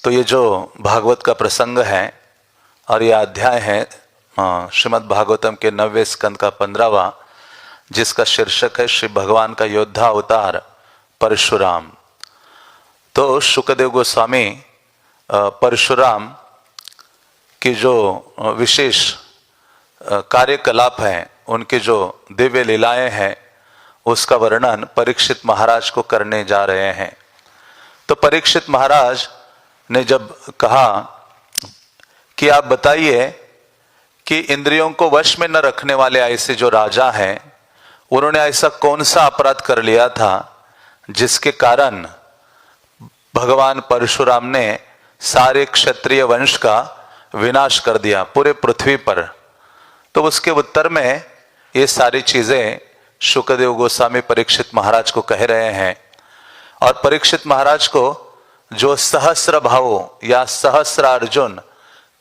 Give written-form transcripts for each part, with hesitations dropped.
तो ये जो भागवत का प्रसंग है और ये अध्याय है श्रीमद् भागवतम के 90वें स्कंद का 15वां, जिसका शीर्षक है श्री भगवान का योद्धा अवतार परशुराम। तो शुकदेव गोस्वामी परशुराम की जो विशेष कार्यकलाप हैं, उनके जो दिव्य लीलाएं हैं, उसका वर्णन परीक्षित महाराज को करने जा रहे हैं। तो परीक्षित महाराज ने जब कहा कि आप बताइए कि इंद्रियों को वश में न रखने वाले ऐसे जो राजा हैं, उन्होंने ऐसा कौन सा अपराध कर लिया था जिसके कारण भगवान परशुराम ने सारे क्षत्रिय वंश का विनाश कर दिया पूरे पृथ्वी पर। तो उसके उत्तर में ये सारी चीजें शुकदेव गोस्वामी परीक्षित महाराज को कह रहे हैं। और परीक्षित महाराज को जो सहस्र भाव या सहस्रार्जुन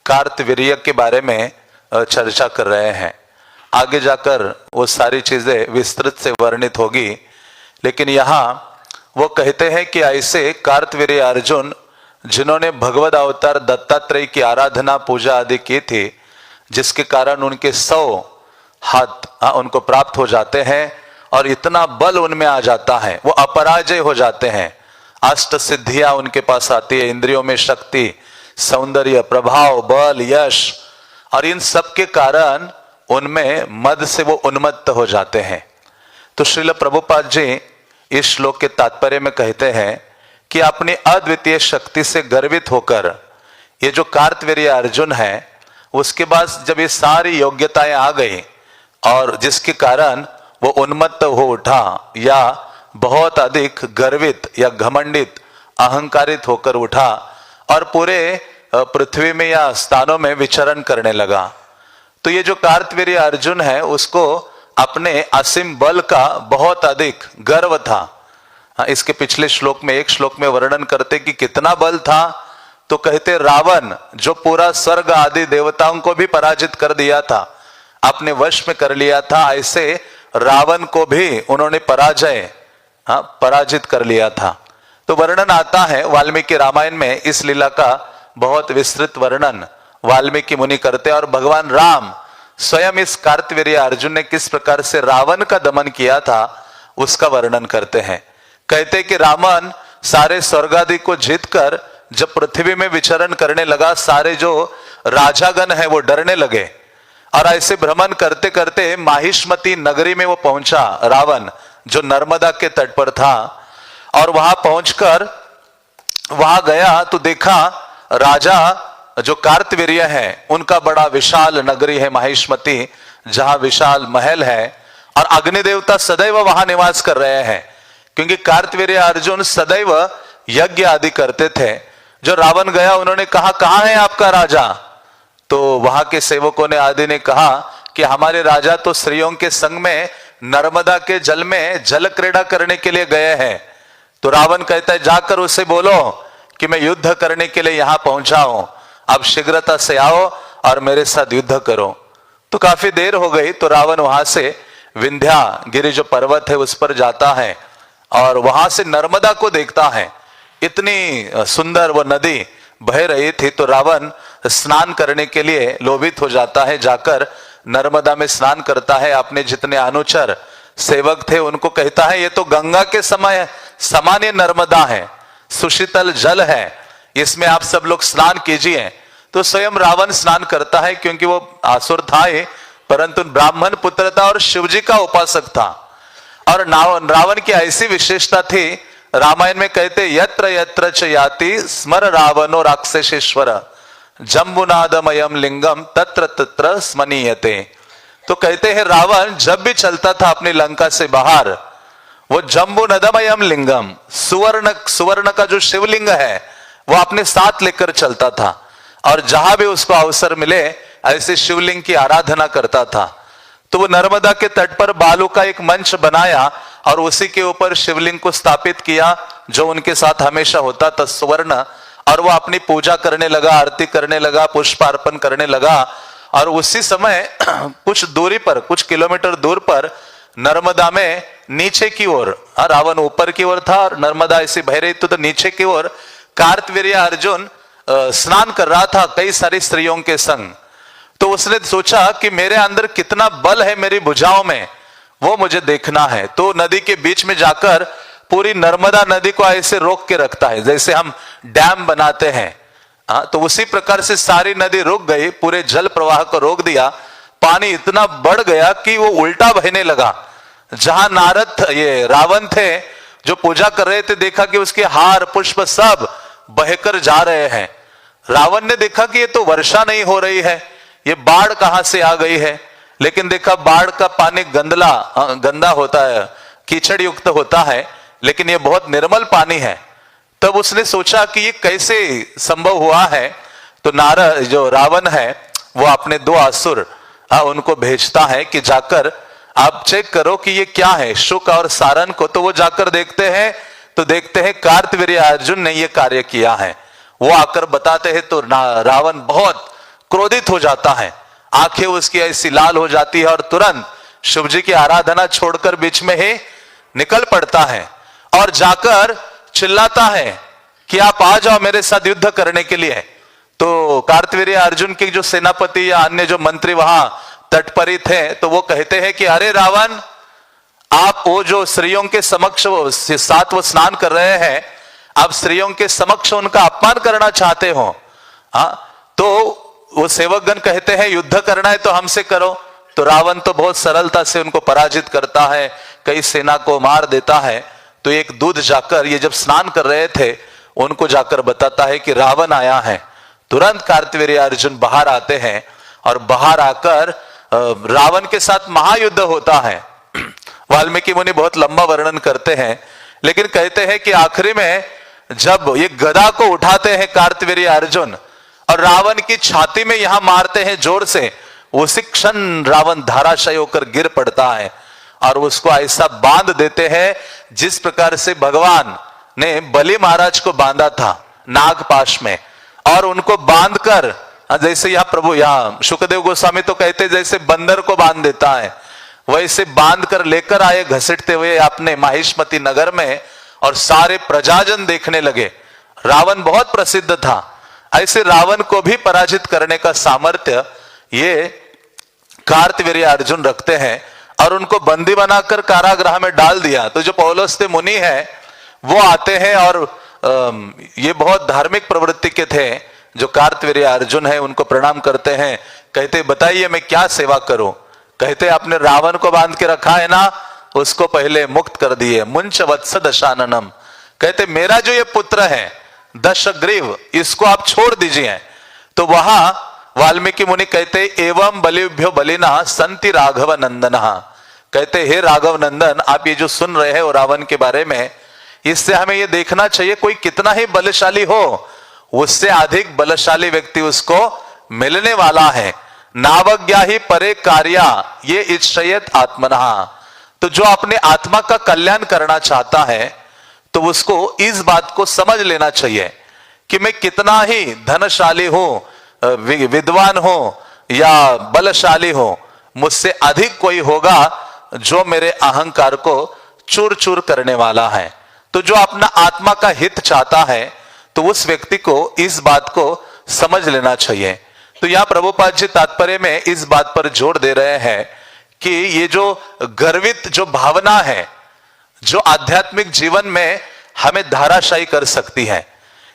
कार्तवीर्य के बारे में चर्चा कर रहे हैं, आगे जाकर वो सारी चीजें विस्तृत से वर्णित होगी। लेकिन यहाँ वो कहते हैं कि ऐसे कार्तवीर्य अर्जुन जिन्होंने भगवद अवतार दत्तात्रेय की आराधना पूजा आदि की थी, जिसके कारण उनके 100 हाथ उनको प्राप्त हो जाते हैं और इतना बल उनमें आ जाता है, वो अपराजय हो जाते हैं। अष्ट सिद्धियां उनके पास आती है, इंद्रियों में शक्ति, सौंदर्य, प्रभाव, बल, यश, और इन सब के कारण उनमें मद से वो उन्मत्त हो जाते हैं। तो श्रील प्रभुपाद जी इस श्लोक के तात्पर्य में कहते हैं कि अपनी अद्वितीय शक्ति से गर्वित होकर ये जो कार्तवीर्य अर्जुन है, उसके पास जब ये सारी योग्यताएं आ गई और जिसके कारण वो उन्मत्त हो उठा या बहुत अधिक गर्वित या घमंडित अहंकारित होकर उठा और पूरे पृथ्वी में या स्थानों में विचरण करने लगा। तो ये जो कार्तवीर्य अर्जुन है, उसको अपने असीम बल का बहुत अधिक गर्व था। इसके पिछले श्लोक में, एक श्लोक में वर्णन करते कि कितना बल था, तो कहते रावण जो पूरा स्वर्ग आदि देवताओं को भी पराजित कर दिया था, अपने वश में कर लिया था, ऐसे रावण को भी उन्होंने पराजित कर लिया था। तो वर्णन आता है वाल्मीकि रामायण में, इस लीला का बहुत विस्तृत वर्णन वाल्मीकि मुनि करते हैं। और भगवान राम स्वयं इस कार्तवीर्य अर्जुन ने किस प्रकार से रावण का दमन किया था उसका वर्णन करते हैं। कहते कि रावण सारे स्वर्गादि को जीतकर जब पृथ्वी में विचरण करने लगा, सारे जो राजागण है वो डरने लगे और ऐसे भ्रमण करते करते माहिष्मती नगरी में वो पहुंचा रावण, जो नर्मदा के तट पर था। और वहां पहुंचकर वहां गया तो देखा राजा जो कार्तवीर्य है उनका बड़ा विशाल नगरी है माहिष्मती, जहां विशाल महल है और अग्नि देवता सदैव वहां निवास कर रहे हैं, क्योंकि कार्तवीर्य अर्जुन सदैव यज्ञ आदि करते थे। जो रावण गया, उन्होंने कहा कहां है आपका राजा? तो वहां के सेवकों ने आदि ने कहा कि हमारे राजा तो स्त्रियों के संग में नर्मदा के जल में जल क्रीड़ा करने के लिए गए हैं। तो रावण कहता है जाकर उसे बोलो कि मैं युद्ध करने के लिए यहां पहुंचा हूं, अब शीघ्रता से आओ और मेरे साथ युद्ध करो। तो काफी देर हो गई, तो रावण वहां से विंध्या गिरि जो पर्वत है उस पर जाता है और वहां से नर्मदा को देखता है। इतनी सुंदर वो नदी बह रही थी, तो रावण स्नान करने के लिए लोभित हो जाता है, जाकर नर्मदा में स्नान करता है। अपने जितने अनुचर सेवक थे उनको कहता है ये तो गंगा के समय सामान्य नर्मदा है, सुशीतल जल है, इसमें आप सब लोग स्नान कीजिए। तो स्वयं रावण स्नान करता है, क्योंकि वो आसुर था ही, परंतु ब्राह्मण पुत्र था और शिवजी का उपासक था। और रावण की ऐसी विशेषता थी, रामायण में कहते यत्र यत्र च याति स्मर रावणो राक्षसेश्वर जम्बुनादमयम लिंगम तत्र तत्र स्मनीयते। तो कहते हैं रावण जब भी चलता था अपनी लंका से बाहर, वो जम्बुनदमयम लिंगम, सुवर्ण का जो शिवलिंग है वो अपने साथ लेकर चलता था और जहां भी उसको अवसर मिले ऐसे शिवलिंग की आराधना करता था। तो वो नर्मदा के तट पर बालू का एक मंच बनाया और उसी के ऊपर शिवलिंग को स्थापित किया, जो उनके साथ हमेशा होता था सुवर्ण। और वो अपनी पूजा करने लगा, आरती करने लगा, पुष्प अर्पण करने लगा। और उसी समय कुछ दूरी पर, कुछ किलोमीटर दूर पर नर्मदा में नीचे की ओर, रावण ऊपर की ओर था और नर्मदा ऐसी बह रही, तो नीचे की ओर कार्तवीर्य अर्जुन स्नान कर रहा था कई सारी स्त्रियों के संग, तो उसने सोचा कि मेरे अंदर कितना बल है मेरी भुजाओं में, वो मुझे देखना है। तो नदी के बीच में जाकर पूरी नर्मदा नदी को ऐसे रोक के रखता है, जैसे हम डैम बनाते हैं। तो उसी प्रकार से सारी नदी रुक गई, पूरे जल प्रवाह को रोक दिया। पानी इतना बढ़ गया कि वो उल्टा बहने लगा। जहां नारद ये रावण थे जो पूजा कर रहे थे, देखा कि उसके हार पुष्प सब बहकर जा रहे हैं। रावण ने देखा कि ये तो वर्षा नहीं हो रही है, ये बाढ़ कहां से आ गई है। लेकिन देखा बाढ़ का पानी गंदा होता है, कीचड़ युक्त होता है, लेकिन ये बहुत निर्मल पानी है। तब उसने सोचा कि ये कैसे संभव हुआ है। तो नारद जो रावण है वो अपने 2 असुर उनको भेजता है कि जाकर आप चेक करो कि ये क्या है, शुक और सारन को। तो वो जाकर देखते हैं, तो देखते हैं कार्तवीर्य अर्जुन ने ये कार्य किया है। वो आकर बताते हैं तो रावण बहुत क्रोधित हो जाता है, आंखें उसकी ऐसी लाल हो जाती है और तुरंत शिव जी की आराधना छोड़कर बीच में ही निकल पड़ता है और जाकर चिल्लाता है कि आप आ जाओ मेरे साथ युद्ध करने के लिए। तो कार्तवीर्य अर्जुन के जो सेनापति या अन्य जो मंत्री वहां तट पर ही थे, तो वो कहते हैं कि अरे रावण, आप वो जो स्त्रियों के समक्ष साथ वो स्नान कर रहे हैं, आप स्त्रियों के समक्ष उनका अपमान करना चाहते हो। तो वो सेवकगण कहते हैं युद्ध करना है तो हमसे करो। तो रावण तो बहुत सरलता से उनको पराजित करता है, कई सेना को मार देता है। तो एक दूध जाकर, ये जब स्नान कर रहे थे, उनको जाकर बताता है कि रावण आया है। तुरंत कार्तवीर्य अर्जुन बाहर आते हैं और बाहर आकर रावण के साथ महायुद्ध होता है। वाल्मीकि मुनि बहुत लंबा वर्णन करते हैं, लेकिन कहते हैं कि आखिरी में जब ये गदा को उठाते हैं कार्तवीर्य अर्जुन और रावण की छाती में यहां मारते हैं जोर से, उसी क्षण रावण धराशायी होकर गिर पड़ता है और उसको ऐसा बांध देते हैं जिस प्रकार से भगवान ने बलि महाराज को बांधा था नागपाश में, और उनको बांधकर जैसे यहां प्रभु यहां शुकदेव गोस्वामी तो कहते जैसे बंदर को बांध देता है, वैसे बांध कर लेकर आए घसीटते हुए अपने माहिष्मती नगर में, और सारे प्रजाजन देखने लगे। रावण बहुत प्रसिद्ध था, ऐसे रावण को भी पराजित करने का सामर्थ्य ये कार्तवीर्य अर्जुन रखते हैं और उनको बंदी बनाकर कारागृह में डाल दिया। तो जो पौलुस्त्य मुनि है वो आते हैं और ये बहुत धार्मिक प्रवृत्ति के थे जो कार्तवीर्य अर्जुन है, उनको प्रणाम करते हैं। कहते बताइए मैं क्या सेवा करूं। कहते आपने रावण को बांध के रखा है ना, उसको पहले मुक्त कर दिए। मुंच वत्स दशाननम, कहते मेरा जो ये पुत्र है दशग्रीव, इसको आप छोड़ दीजिए। तो वहां वाल्मीकि मुनि कहते एवं बलिभ्यो बलिना संति राघव नंदन, कहते हे राघव नंदन, आप ये जो सुन रहे हैं वो रावण के बारे में, इससे हमें ये देखना चाहिए कोई कितना ही बलशाली हो, उससे अधिक बलशाली व्यक्ति उसको मिलने वाला है। नावज्ञा ही परे कार्या ये इच्छयत आत्मनः, तो जो अपने आत्मा का कल्याण करना चाहता है तो उसको इस बात को समझ लेना चाहिए कि मैं कितना ही धनशाली हूं, विद्वान हो या बलशाली हो, मुझसे अधिक कोई होगा जो मेरे अहंकार को चूर चूर करने वाला है। तो जो अपना आत्मा का हित चाहता है तो उस व्यक्ति को इस बात को समझ लेना चाहिए। तो यहां प्रभुपाद जी तात्पर्य में इस बात पर जोर दे रहे हैं कि ये जो गर्वित जो भावना है जो आध्यात्मिक जीवन में हमें धाराशायी कर सकती है,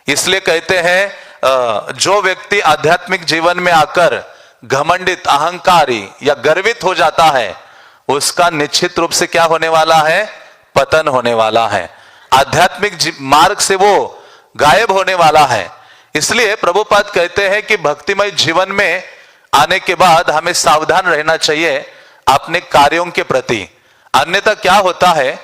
इसलिए कहते हैं जो व्यक्ति आध्यात्मिक जीवन में आकर घमंडित अहंकारी या गर्वित हो जाता है उसका निश्चित रूप से क्या होने वाला है, पतन होने वाला है, आध्यात्मिक मार्ग से वो गायब होने वाला है। इसलिए प्रभुपाद कहते हैं कि भक्तिमय जीवन में आने के बाद हमें सावधान रहना चाहिए अपने कार्यों के प्रति। अन्यथा क्या होता है,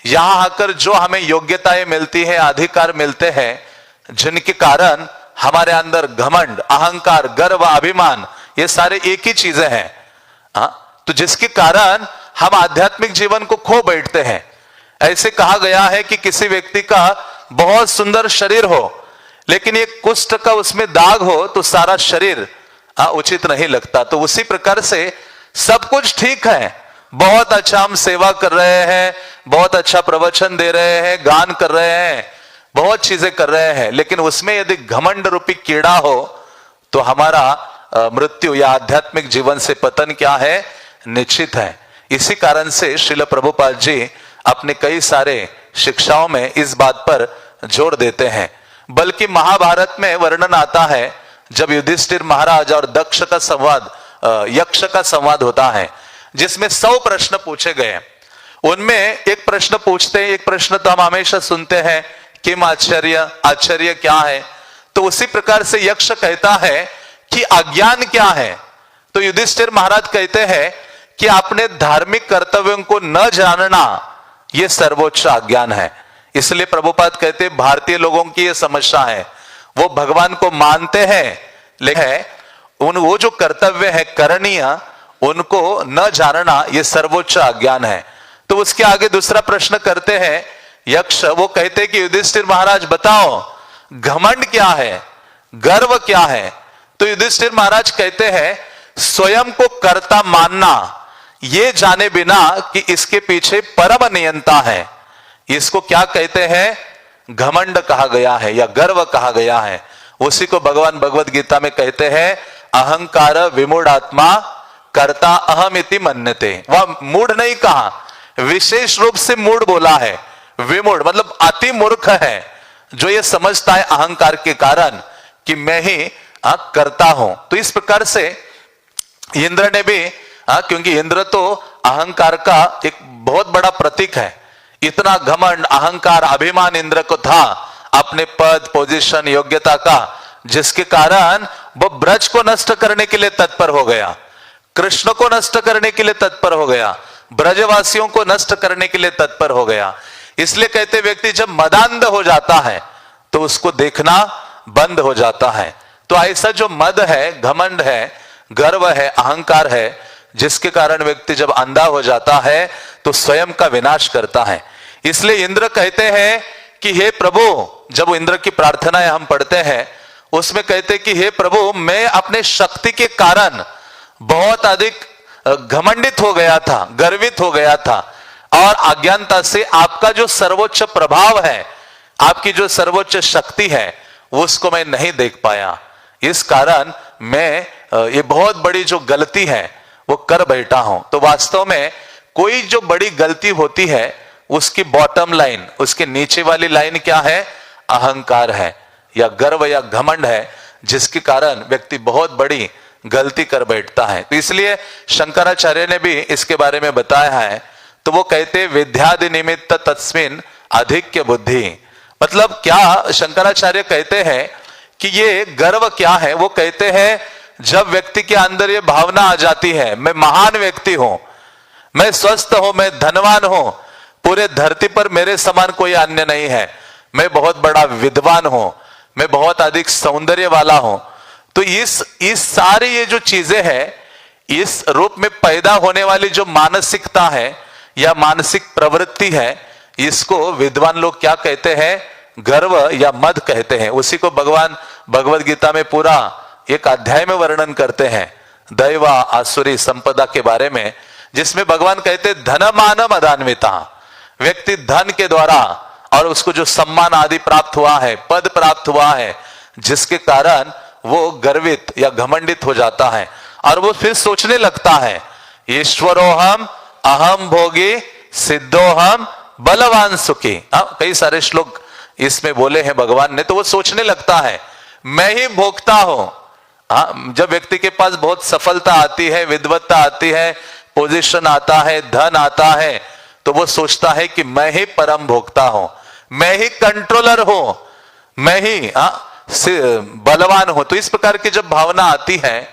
यहां आकर जो हमें योग्यताएं मिलती है, अधिकार मिलते हैं, जिनके कारण हमारे अंदर घमंड, अहंकार, गर्व, अभिमान, ये सारे एक ही चीजें हैं। तो जिसके कारण हम आध्यात्मिक जीवन को खो बैठते हैं। ऐसे कहा गया है कि किसी व्यक्ति का बहुत सुंदर शरीर हो लेकिन एक कुष्ठ का उसमें दाग हो तो सारा शरीर उचित नहीं लगता। तो उसी प्रकार से सब कुछ ठीक है, बहुत अच्छा हम सेवा कर रहे हैं, बहुत अच्छा प्रवचन दे रहे हैं, गान कर रहे हैं, बहुत चीजें कर रहे हैं, लेकिन उसमें यदि घमंड रूपी कीड़ा हो तो हमारा मृत्यु या आध्यात्मिक जीवन से पतन क्या है, निश्चित है। इसी कारण से श्रील प्रभुपाद जी अपने कई सारे शिक्षाओं में इस बात पर जोर देते हैं। बल्कि महाभारत में वर्णन आता है जब युधिष्ठिर महाराज और दक्ष का संवाद, यक्ष का संवाद होता है, जिसमें 100 प्रश्न पूछे गए। उनमें एक प्रश्न पूछते हैं, एक प्रश्न तो हम हमेशा सुनते हैं, किम आश्चर्य, आश्चर्य क्या है। तो उसी प्रकार से यक्ष कहता है कि अज्ञान क्या है। तो युधिष्ठिर महाराज कहते हैं कि अपने धार्मिक कर्तव्यों को न जानना यह सर्वोच्च अज्ञान है। इसलिए प्रभुपाद कहते हैं भारतीय लोगों की यह समस्या है, वो भगवान को मानते हैं लेकिन वो जो कर्तव्य है करणीय उनको न जानना यह सर्वोच्च अज्ञान है। तो उसके आगे दूसरा प्रश्न करते हैं यक्ष, वो कहते हैं कि युधिष्ठिर महाराज बताओ घमंड क्या है, गर्व क्या है। तो युधिष्ठिर महाराज कहते हैं स्वयं को कर्ता मानना, ये जाने बिना कि इसके पीछे परम नियंता है, इसको क्या कहते हैं, घमंड कहा गया है या गर्व कहा गया है। उसी को भगवान भगवद गीता में कहते हैं अहंकार विमूढ़ आत्मा कर्ता अहम इति मन्यते। वह मूढ़ नहीं कहा, विशेष रूप से मूढ़ बोला है। विमूढ़ मतलब अति मूर्ख है जो ये समझता है अहंकार के कारण कि मैं ही करता हूं। तो इस प्रकार से इंद्र ने भी, क्योंकि इंद्र तो अहंकार का एक बहुत बड़ा प्रतीक है, इतना घमंड अहंकार अभिमान इंद्र को था अपने पद पोजीशन योग्यता का, जिसके कारण वो ब्रज को नष्ट करने के लिए तत्पर हो गया, कृष्ण को नष्ट करने के लिए तत्पर हो गया, ब्रजवासियों को नष्ट करने के लिए तत्पर हो गया। इसलिए कहते व्यक्ति जब मदांध हो जाता है तो उसको देखना बंद हो जाता है। तो ऐसा जो मद है, घमंड है, गर्व है, अहंकार है, जिसके कारण व्यक्ति जब अंधा हो जाता है तो स्वयं का विनाश करता है। इसलिए इंद्र कहते हैं कि हे प्रभु, जब इंद्र की प्रार्थनाएं हम पढ़ते हैं उसमें कहते कि हे प्रभु मैं अपने शक्ति के कारण बहुत अधिक घमंडित हो गया था, गर्वित हो गया था, और अज्ञानता से आपका जो सर्वोच्च प्रभाव है, आपकी जो सर्वोच्च शक्ति है उसको मैं नहीं देख पाया। इस कारण मैं ये बहुत बड़ी जो गलती है वो कर बैठा हूं। तो वास्तव में कोई जो बड़ी गलती होती है उसकी बॉटम लाइन, उसके नीचे वाली लाइन क्या है, अहंकार है या गर्व या घमंड है, जिसके कारण व्यक्ति बहुत बड़ी गलती कर बैठता है। तो इसलिए शंकराचार्य ने भी इसके बारे में बताया है। तो वो कहते विद्यादि निमित्त तस्मिन अधिक्य बुद्धि, मतलब क्या शंकराचार्य कहते हैं कि ये गर्व क्या है। वो कहते हैं जब व्यक्ति के अंदर ये भावना आ जाती है मैं महान व्यक्ति हूं, मैं स्वस्थ हूं, मैं धनवान हूं, पूरे धरती पर मेरे समान कोई अन्य नहीं है, मैं बहुत बड़ा विद्वान हूं, मैं बहुत अधिक सौंदर्य वाला हूं। तो इस सारी ये जो चीजें हैं, इस रूप में पैदा होने वाली जो मानसिकता है या मानसिक प्रवृत्ति है, इसको विद्वान लोग क्या कहते हैं, गर्व या मद कहते हैं। उसी को भगवान भगवद गीता में पूरा एक अध्याय में वर्णन करते हैं दैवा आसुरी संपदा के बारे में, जिसमें भगवान कहते धन मान मदान्विता, व्यक्ति धन के द्वारा और उसको जो सम्मान आदि प्राप्त हुआ है, पद प्राप्त हुआ है, जिसके कारण वो गर्वित या घमंडित हो जाता है और वो फिर सोचने लगता है ईश्वरोहम अहम भोगी सिद्धोहम बलवान सुखी। कई सारे श्लोक इसमें बोले हैं भगवान ने। तो वो सोचने लगता है मैं ही भोगता हूं। जब व्यक्ति के पास बहुत सफलता आती है, विद्वत्ता आती है, पोजीशन आता है, धन आता है, तो वो सोचता है कि मैं ही परम भोक्ता हूं, मैं ही कंट्रोलर हूं, मैं ही बलवान हूं। तो इस प्रकार की जब भावना आती है,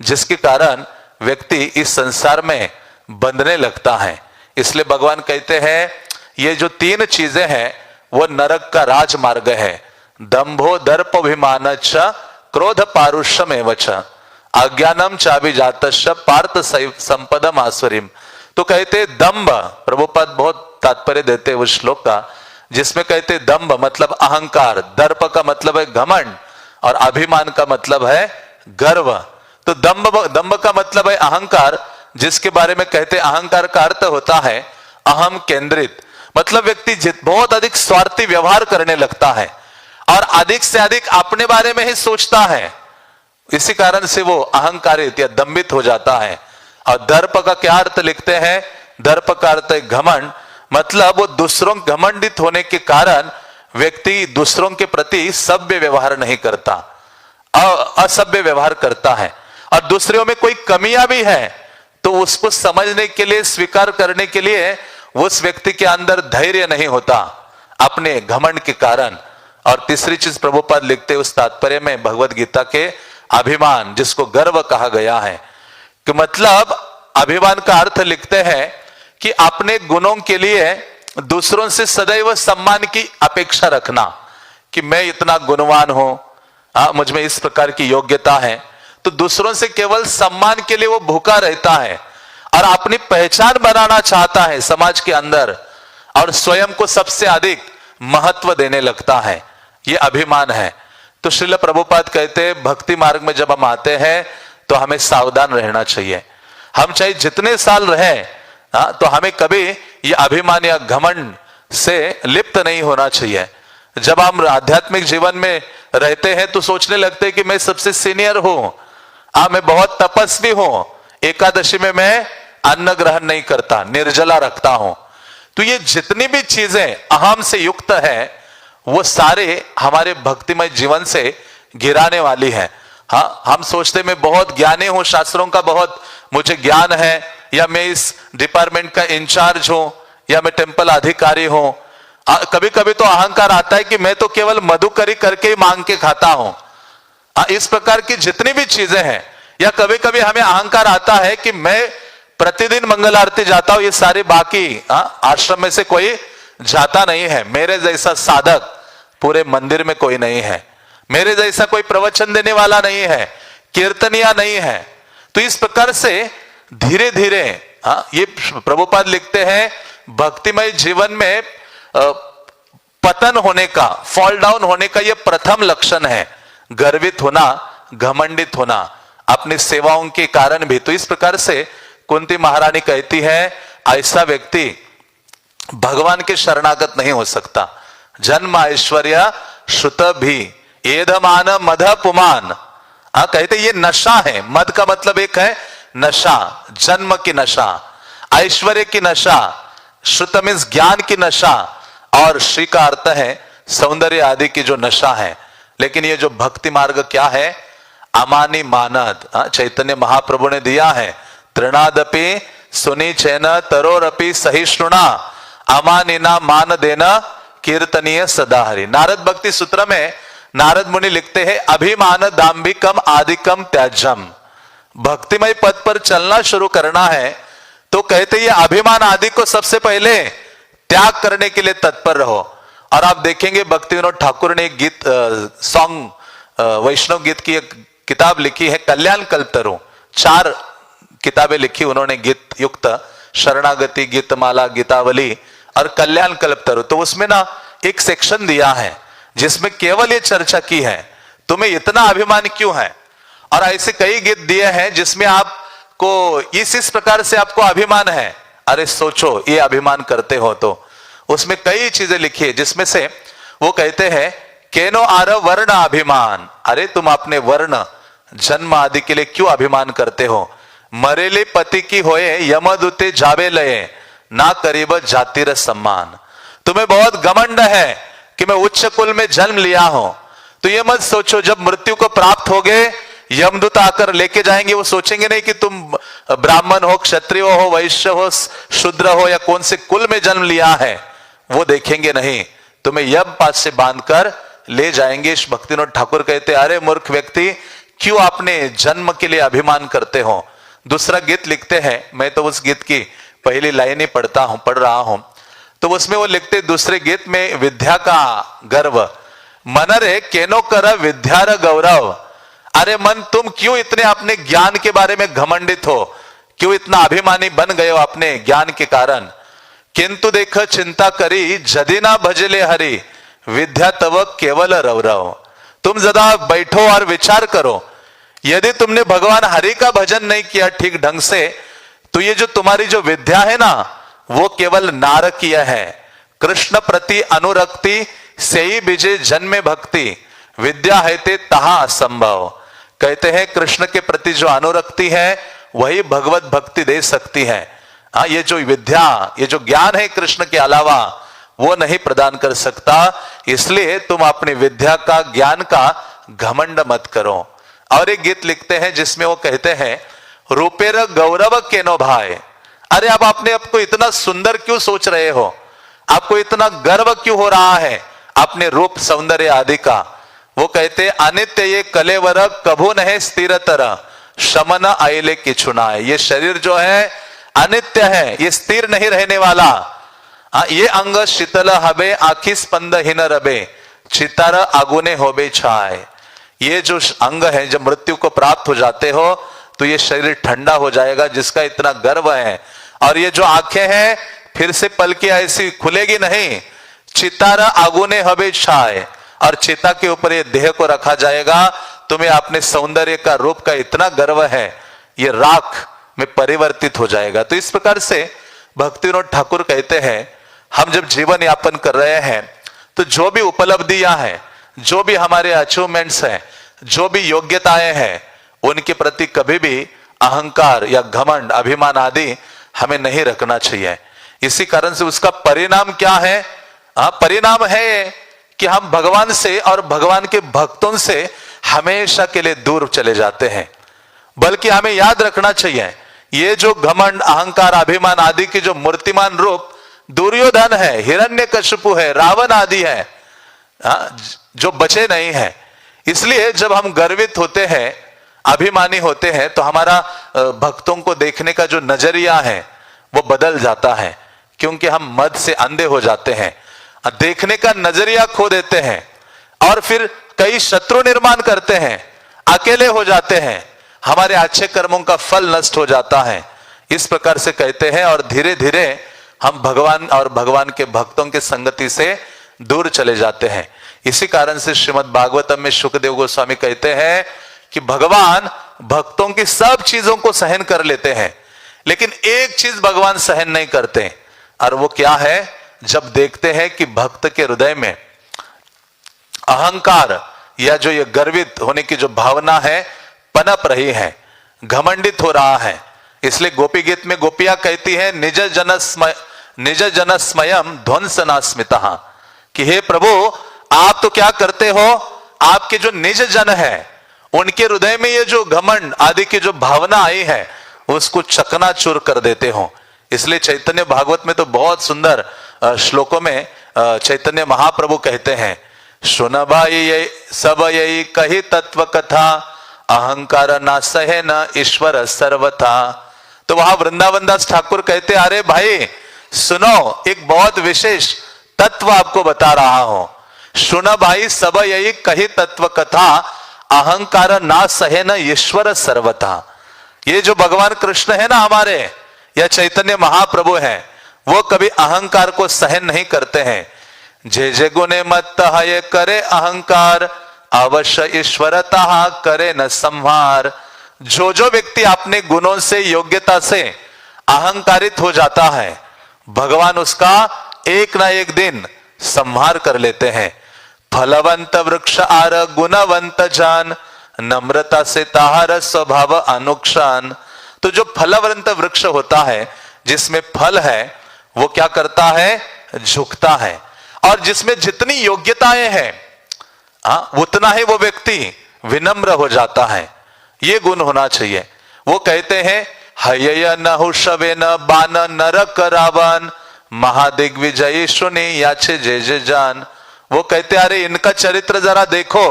जिसके कारण व्यक्ति इस संसार में बंधने लगता है। इसलिए भगवान कहते हैं ये जो 3 चीजें हैं वो नरक का राजमार्ग है, दंभो दर्पभिमान च क्रोध पारुष्यम एवच अज्ञानम चाभिजातश्च पार्थ संपदम आसुरीम। तो कहते दंभ, प्रभुपाद बहुत तात्पर्य देते हैं उस श्लोक का, जिसमें कहते दंभ मतलब अहंकार, दर्प का मतलब है घमंड और अभिमान का मतलब है गर्व। तो दंभ का मतलब है अहंकार, जिसके बारे में कहते अहंकार का अर्थ होता है अहम केंद्रित, मतलब व्यक्ति बहुत अधिक स्वार्थी व्यवहार करने लगता है और अधिक से अधिक अपने बारे में ही सोचता है। इसी कारण से वो अहंकारित या दंभित हो जाता है। और दर्प का क्या अर्थ लिखते हैं? दर्प का अर्थ है घमंड। मतलब वो दूसरों घमंडित होने के कारण व्यक्ति दूसरों के प्रति सभ्य व्यवहार नहीं करता, असभ्य व्यवहार करता है। और दूसरों में कोई कमियां भी है तो उसको समझने के लिए, स्वीकार करने के लिए उस व्यक्ति के अंदर धैर्य नहीं होता अपने घमंड के कारण। और तीसरी चीज प्रभुपाद लिखते उस तात्पर्य में भगवत गीता के अभिमान, जिसको गर्व कहा गया है, कि मतलब अभिमान का अर्थ लिखते हैं कि अपने गुणों के लिए दूसरों से सदैव सम्मान की अपेक्षा रखना, कि मैं इतना गुणवान हूं, मुझ में इस प्रकार की योग्यता है। तो दूसरों से केवल सम्मान के लिए वो भूखा रहता है और अपनी पहचान बनाना चाहता है समाज के अंदर, और स्वयं को सबसे अधिक महत्व देने लगता है। ये अभिमान है। तो श्रील प्रभुपाद कहते हैं भक्ति मार्ग में जब हम आते हैं तो हमें सावधान रहना चाहिए। हम चाहे जितने साल रहे तो हमें कभी ये अभिमान या घमंड से लिप्त नहीं होना चाहिए। जब हम आध्यात्मिक जीवन में रहते हैं तो सोचने लगते हैं कि मैं सबसे सीनियर हूं, मैं बहुत तपस्वी हूं, एकादशी में मैं अन्न ग्रहण नहीं करता, निर्जला रखता हूं। तो ये जितनी भी चीजें अहम से युक्त है वो सारे हमारे भक्तिमय जीवन से गिराने वाली है। हाँ, हम सोचते मैं बहुत ज्ञानी हूं, शास्त्रों का बहुत मुझे ज्ञान है, या मैं इस डिपार्टमेंट का इंचार्ज हूं, या मैं टेम्पल अधिकारी हूं। कभी कभी तो अहंकार आता है कि मैं तो केवल मधुकरी करके ही मांग के खाता हूं। इस प्रकार की जितनी भी चीजें हैं, या कभी कभी हमें अहंकार आता है कि मैं प्रतिदिन मंगल आरती जाता हूं, ये सारे बाकी आश्रम में से कोई जाता नहीं है, मेरे जैसा साधक पूरे मंदिर में कोई नहीं है, मेरे जैसा कोई प्रवचन देने वाला नहीं है, कीर्तनिया नहीं है। तो इस प्रकार से धीरे धीरे ये प्रभुपाद लिखते हैं भक्तिमय जीवन में पतन होने का, फॉल डाउन होने का ये प्रथम लक्षण है, गर्वित होना, घमंडित होना अपनी सेवाओं के कारण भी। तो इस प्रकार से कुंती महारानी कहती है ऐसा व्यक्ति भगवान के शरणागत नहीं हो सकता। जन्म ऐश्वर्य श्रुत भी एधमान मध पुमान, कहते ये नशा है। मद का मतलब एक है नशा, जन्म की नशा, ऐश्वर्य की नशा, श्रुत मीन्स ज्ञान की नशा, और श्री का अर्थ है सौंदर्य आदि की जो नशा है। लेकिन ये जो भक्ति मार्ग क्या है? अमानी मानद, चैतन्य महाप्रभु ने दिया है, तृणादपि सुनी चैन तरोरपि सहिष्णुना अमानिना मान देना कीर्तनीय सदा हरि। नारद भक्ति सूत्र में नारद मुनि लिखते हैं अभिमान दाम्भिकम आदिकम त्याज्यम। भक्तिमय पद पर चलना शुरू करना है तो कहते ये अभिमान आदि को सबसे पहले त्याग करने के लिए तत्पर रहो। और आप देखेंगे भक्ति विनोद ठाकुर ने एक गीत सॉन्ग वैष्णव गीत की एक किताब लिखी है कल्याण कल्पतरु, 4 किताबें लिखी उन्होंने गीत युक्त, शरणागति, गीतमाला, गीतावली और कल्याण कल्पतरु। तो उसमें ना एक सेक्शन दिया है जिसमें केवल ये चर्चा की है तुम्हें इतना अभिमान क्यों है। और ऐसे कई गीत दिए हैं जिसमें आपको इस प्रकार से आपको अभिमान है, अरे सोचो ये अभिमान करते हो। तो उसमें कई चीजें लिखी है जिसमें से वो कहते हैं केनो आर वर्ण अभिमान, अरे तुम अपने वर्ण जन्म आदि के लिए क्यों अभिमान करते हो। मरेले पति की होए यमदूते जावे लये ना करीब जातिर सम्मान। तुम्हें बहुत घमंड है कि मैं उच्च कुल में जन्म लिया हूं, तो ये मत सोचो जब मृत्यु को प्राप्त हो गए यमदूत आकर लेके जाएंगे, वो सोचेंगे नहीं कि तुम ब्राह्मण हो, क्षत्रिय हो, वैश्य हो, शूद्र हो या कौन से कुल में जन्म लिया है, वो देखेंगे नहीं, तुम्हें यम पास से बांधकर ले जाएंगे। भक्तिविनोद ठाकुर कहते अरे मूर्ख व्यक्ति क्यों अपने जन्म के लिए अभिमान करते हो। दूसरा गीत लिखते हैं, मैं तो उस गीत की पहली लाइन ही पढ़ रहा हूं, तो उसमें वो लिखते दूसरे गीत में विद्या का गर्व, मनरे केनो कर विद्यार गौरव। अरे मन तुम क्यों इतने अपने ज्ञान के बारे में घमंडित हो, क्यों इतना अभिमानी बन गए हो अपने ज्ञान के कारण। किंतु देख चिंता करी जदि ना भजले हरि विद्या तव केवल रवरव। तुम जरा बैठो और विचार करो, यदि तुमने भगवान हरि का भजन नहीं किया ठीक ढंग से तो ये जो तुम्हारी जो विद्या है ना वो केवल नारकीय है, कृष्ण प्रति अनुरक्ति से ही बीजे जन्मे भक्ति, विद्या है ते तहा असंभव। कहते हैं कृष्ण के प्रति जो अनुरक्ति है वही भगवत भक्ति दे सकती है। ये जो विद्या, ये जो ज्ञान है कृष्ण के अलावा वो नहीं प्रदान कर सकता। इसलिए तुम अपनी विद्या का, ज्ञान का घमंड मत करो। और एक गीत लिखते हैं जिसमें वो कहते हैं, रूपेर गौरव केनो भाई। अरे आप अपने आप को इतना सुंदर क्यों सोच रहे हो? आपको इतना गर्व क्यों हो रहा है अपने रूप सौंदर्य आदि का? वो कहते अनित्य ये कलेवर कभू नहीं स्थिर तरह, शमन आयले की चुनाए। ये शरीर जो है अनित्य है, ये स्थिर नहीं रहने वाला। ये अंग शीतल हबे आखी स्पंदहीन रबे, चितार आगुने होबे छाए। ये जो अंग है, जब मृत्यु को प्राप्त हो जाते हो तो ये शरीर ठंडा हो जाएगा जिसका इतना गर्व है। और ये जो आंखें हैं फिर से पलके ऐसी खुलेगी नहीं। चितार आगुने हबे छाए, और चिता के ऊपर ये देह को रखा जाएगा। तुम्हें अपने सौंदर्य का, रूप का इतना गर्व है, ये राख में परिवर्तित हो जाएगा। तो इस प्रकार से भक्ति विनोद ठाकुर कहते हैं, हम जब जीवन यापन कर रहे हैं तो जो भी उपलब्धियां हैं, जो भी हमारे अचीवमेंट्स हैं, जो भी योग्यताएं हैं, उनके प्रति कभी भी अहंकार या घमंड, अभिमान आदि हमें नहीं रखना चाहिए। इसी कारण से उसका परिणाम क्या है? परिणाम है कि हम भगवान से और भगवान के भक्तों से हमेशा के लिए दूर चले जाते हैं। बल्कि हमें याद रखना चाहिए, ये जो घमंड, अहंकार, अभिमान आदि की जो मूर्तिमान रूप दुर्योधन है, हिरण्यकशिपु है, रावण आदि है, जो बचे नहीं है। इसलिए जब हम गर्वित होते हैं, अभिमानी होते हैं, तो हमारा भक्तों को देखने का जो नजरिया है वो बदल जाता है। क्योंकि हम मद से अंधे हो जाते हैं, देखने का नजरिया खो देते हैं, और फिर कई शत्रु निर्माण करते हैं, अकेले हो जाते हैं, हमारे अच्छे कर्मों का फल नष्ट हो जाता है। इस प्रकार से कहते हैं, और धीरे धीरे हम भगवान और भगवान के भक्तों के संगति से दूर चले जाते हैं। इसी कारण से श्रीमद् भागवतम में शुकदेव गोस्वामी कहते हैं कि भगवान भक्तों की सब चीजों को सहन कर लेते हैं, लेकिन एक चीज भगवान सहन नहीं करते, और वो क्या है? जब देखते हैं कि भक्त के हृदय में अहंकार या जो ये गर्वित होने की जो भावना है पनप रही है, घमंडित हो रहा है। इसलिए गोपी गीत में गोपियां कहती है, निज जन स्मयम ध्वंसना स्मिता, कि हे प्रभु आप तो क्या करते हो, आपके जो निज जन है उनके हृदय में ये जो घमंड आदि की जो भावना आई है उसको चकनाचूर कर देते हो। इसलिए चैतन्य भागवत में तो बहुत सुंदर श्लोकों में चैतन्य महाप्रभु कहते हैं, सुन भाई सब यही कही तत्व कथा, अहंकार ना सहे न ईश्वर सर्वथा। तो वहां वृंदावन दास ठाकुर कहते, अरे भाई सुनो, एक बहुत विशेष तत्व आपको बता रहा हूं। सुन भाई सब यही कही तत्व कथा, अहंकार ना सहे न ईश्वर सर्वथा। ये जो भगवान कृष्ण है ना हमारे, या चैतन्य महाप्रभु हैं, वो कभी अहंकार को सहन नहीं करते हैं। जे जे गुणे मत ये करे अहंकार, अवश्य ईश्वरता करे न संहार। जो जो व्यक्ति अपने गुणों से, योग्यता से अहंकारित हो जाता है, भगवान उसका एक ना एक दिन संहार कर लेते हैं। फलवंत वृक्ष आर गुणवंत जान, नम्रता से ताहर स्वभाव अनुक्षान। तो जो फलवंत वृक्ष होता है, जिसमें फल है, वो क्या करता है? झुकता है। और जिसमें जितनी योग्यताएं हैं उतना ही वो व्यक्ति विनम्र हो जाता है। ये गुण होना चाहिए। वो कहते हैं, हय नहुषवे न बान नरक रावण, महादिग्विजयी सुनी याचे जय जय जान। वो कहते, अरे इनका चरित्र जरा देखो,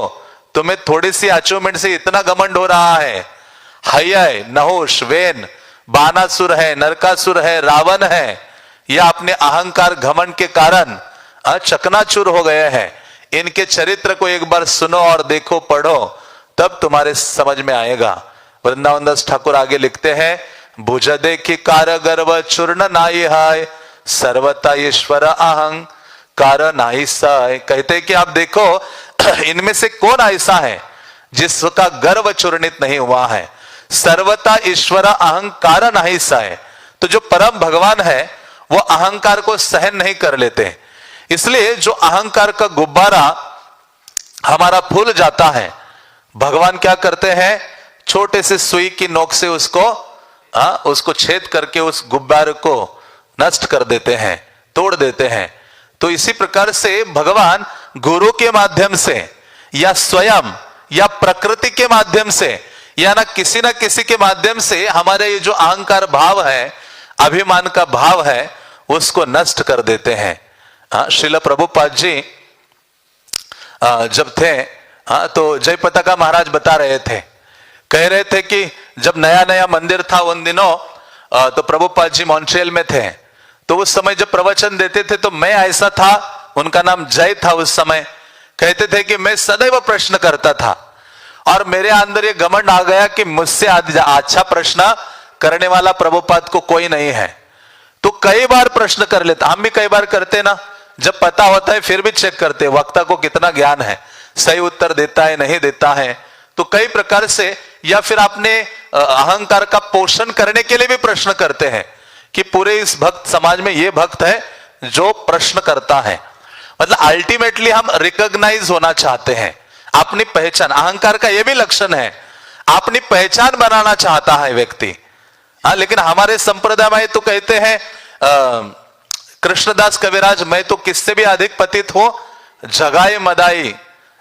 तुम्हें थोड़ी सी अचीवमेंट से इतना घमंड हो रहा है। हय, नहुष, वेन, बानासुर है, नरकासुर है, रावण है, यह अपने अहंकार घमंड के कारण चकनाचूर हो गए हैं। इनके चरित्र को एक बार सुनो और देखो, पढ़ो, तब तुम्हारे समझ में आएगा। वृंदावन दास ठाकुर आगे लिखते हैं, भुज देखी कार गर्व चूर्ण नाई हाय, सर्वता ईश्वर अहंकार नाई साय। कहते कि आप देखो, इनमें से कौन ऐसा है जिसका गर्व चूर्णित नहीं हुआ है। सर्वता ईश्वर अहंकार नहीं साय। तो जो परम भगवान है वो अहंकार को सहन नहीं कर लेते। इसलिए जो अहंकार का गुब्बारा हमारा फूल जाता है, भगवान क्या करते हैं, छोटे से सुई की नोक से उसको छेद करके उस गुब्बारे को नष्ट कर देते हैं, तोड़ देते हैं। तो इसी प्रकार से भगवान गुरु के माध्यम से या स्वयं या प्रकृति के माध्यम से या ना किसी के माध्यम से हमारे ये जो अहंकार भाव है, अभिमान का भाव है, उसको नष्ट कर देते हैं। श्रील प्रभुपाद जी जब थे, तो जय पताका महाराज बता रहे थे, कह रहे थे कि जब नया नया मंदिर था उन दिनों, तो प्रभुपाद जी मॉन्ट्रियल में थे, तो उस समय जब प्रवचन देते थे तो मैं ऐसा था, उनका नाम जय था उस समय, कहते थे कि मैं सदैव प्रश्न करता था और मेरे अंदर ये घमंड आ गया कि मुझसे अच्छा प्रश्न करने वाला प्रभुपाद को कोई नहीं है। तो कई बार प्रश्न कर लेता, हम भी कई बार करते ना, जब पता होता है फिर भी चेक करते वक्ता को कितना ज्ञान है, सही उत्तर देता है नहीं देता है। तो कई प्रकार से, या फिर अपने अहंकार का पोषण करने के लिए भी प्रश्न करते हैं कि पूरे इस भक्त समाज में ये भक्त है जो प्रश्न करता है। मतलब अल्टीमेटली हम रिकॉग्नाइज होना चाहते हैं, अपनी पहचान, अहंकार का यह भी लक्षण है, अपनी पहचान बनाना चाहता है व्यक्ति। लेकिन हमारे संप्रदाय में तो कहते हैं कृष्णदास कविराज, मैं तो किससे भी अधिक पतित हूं, जगाई मदाई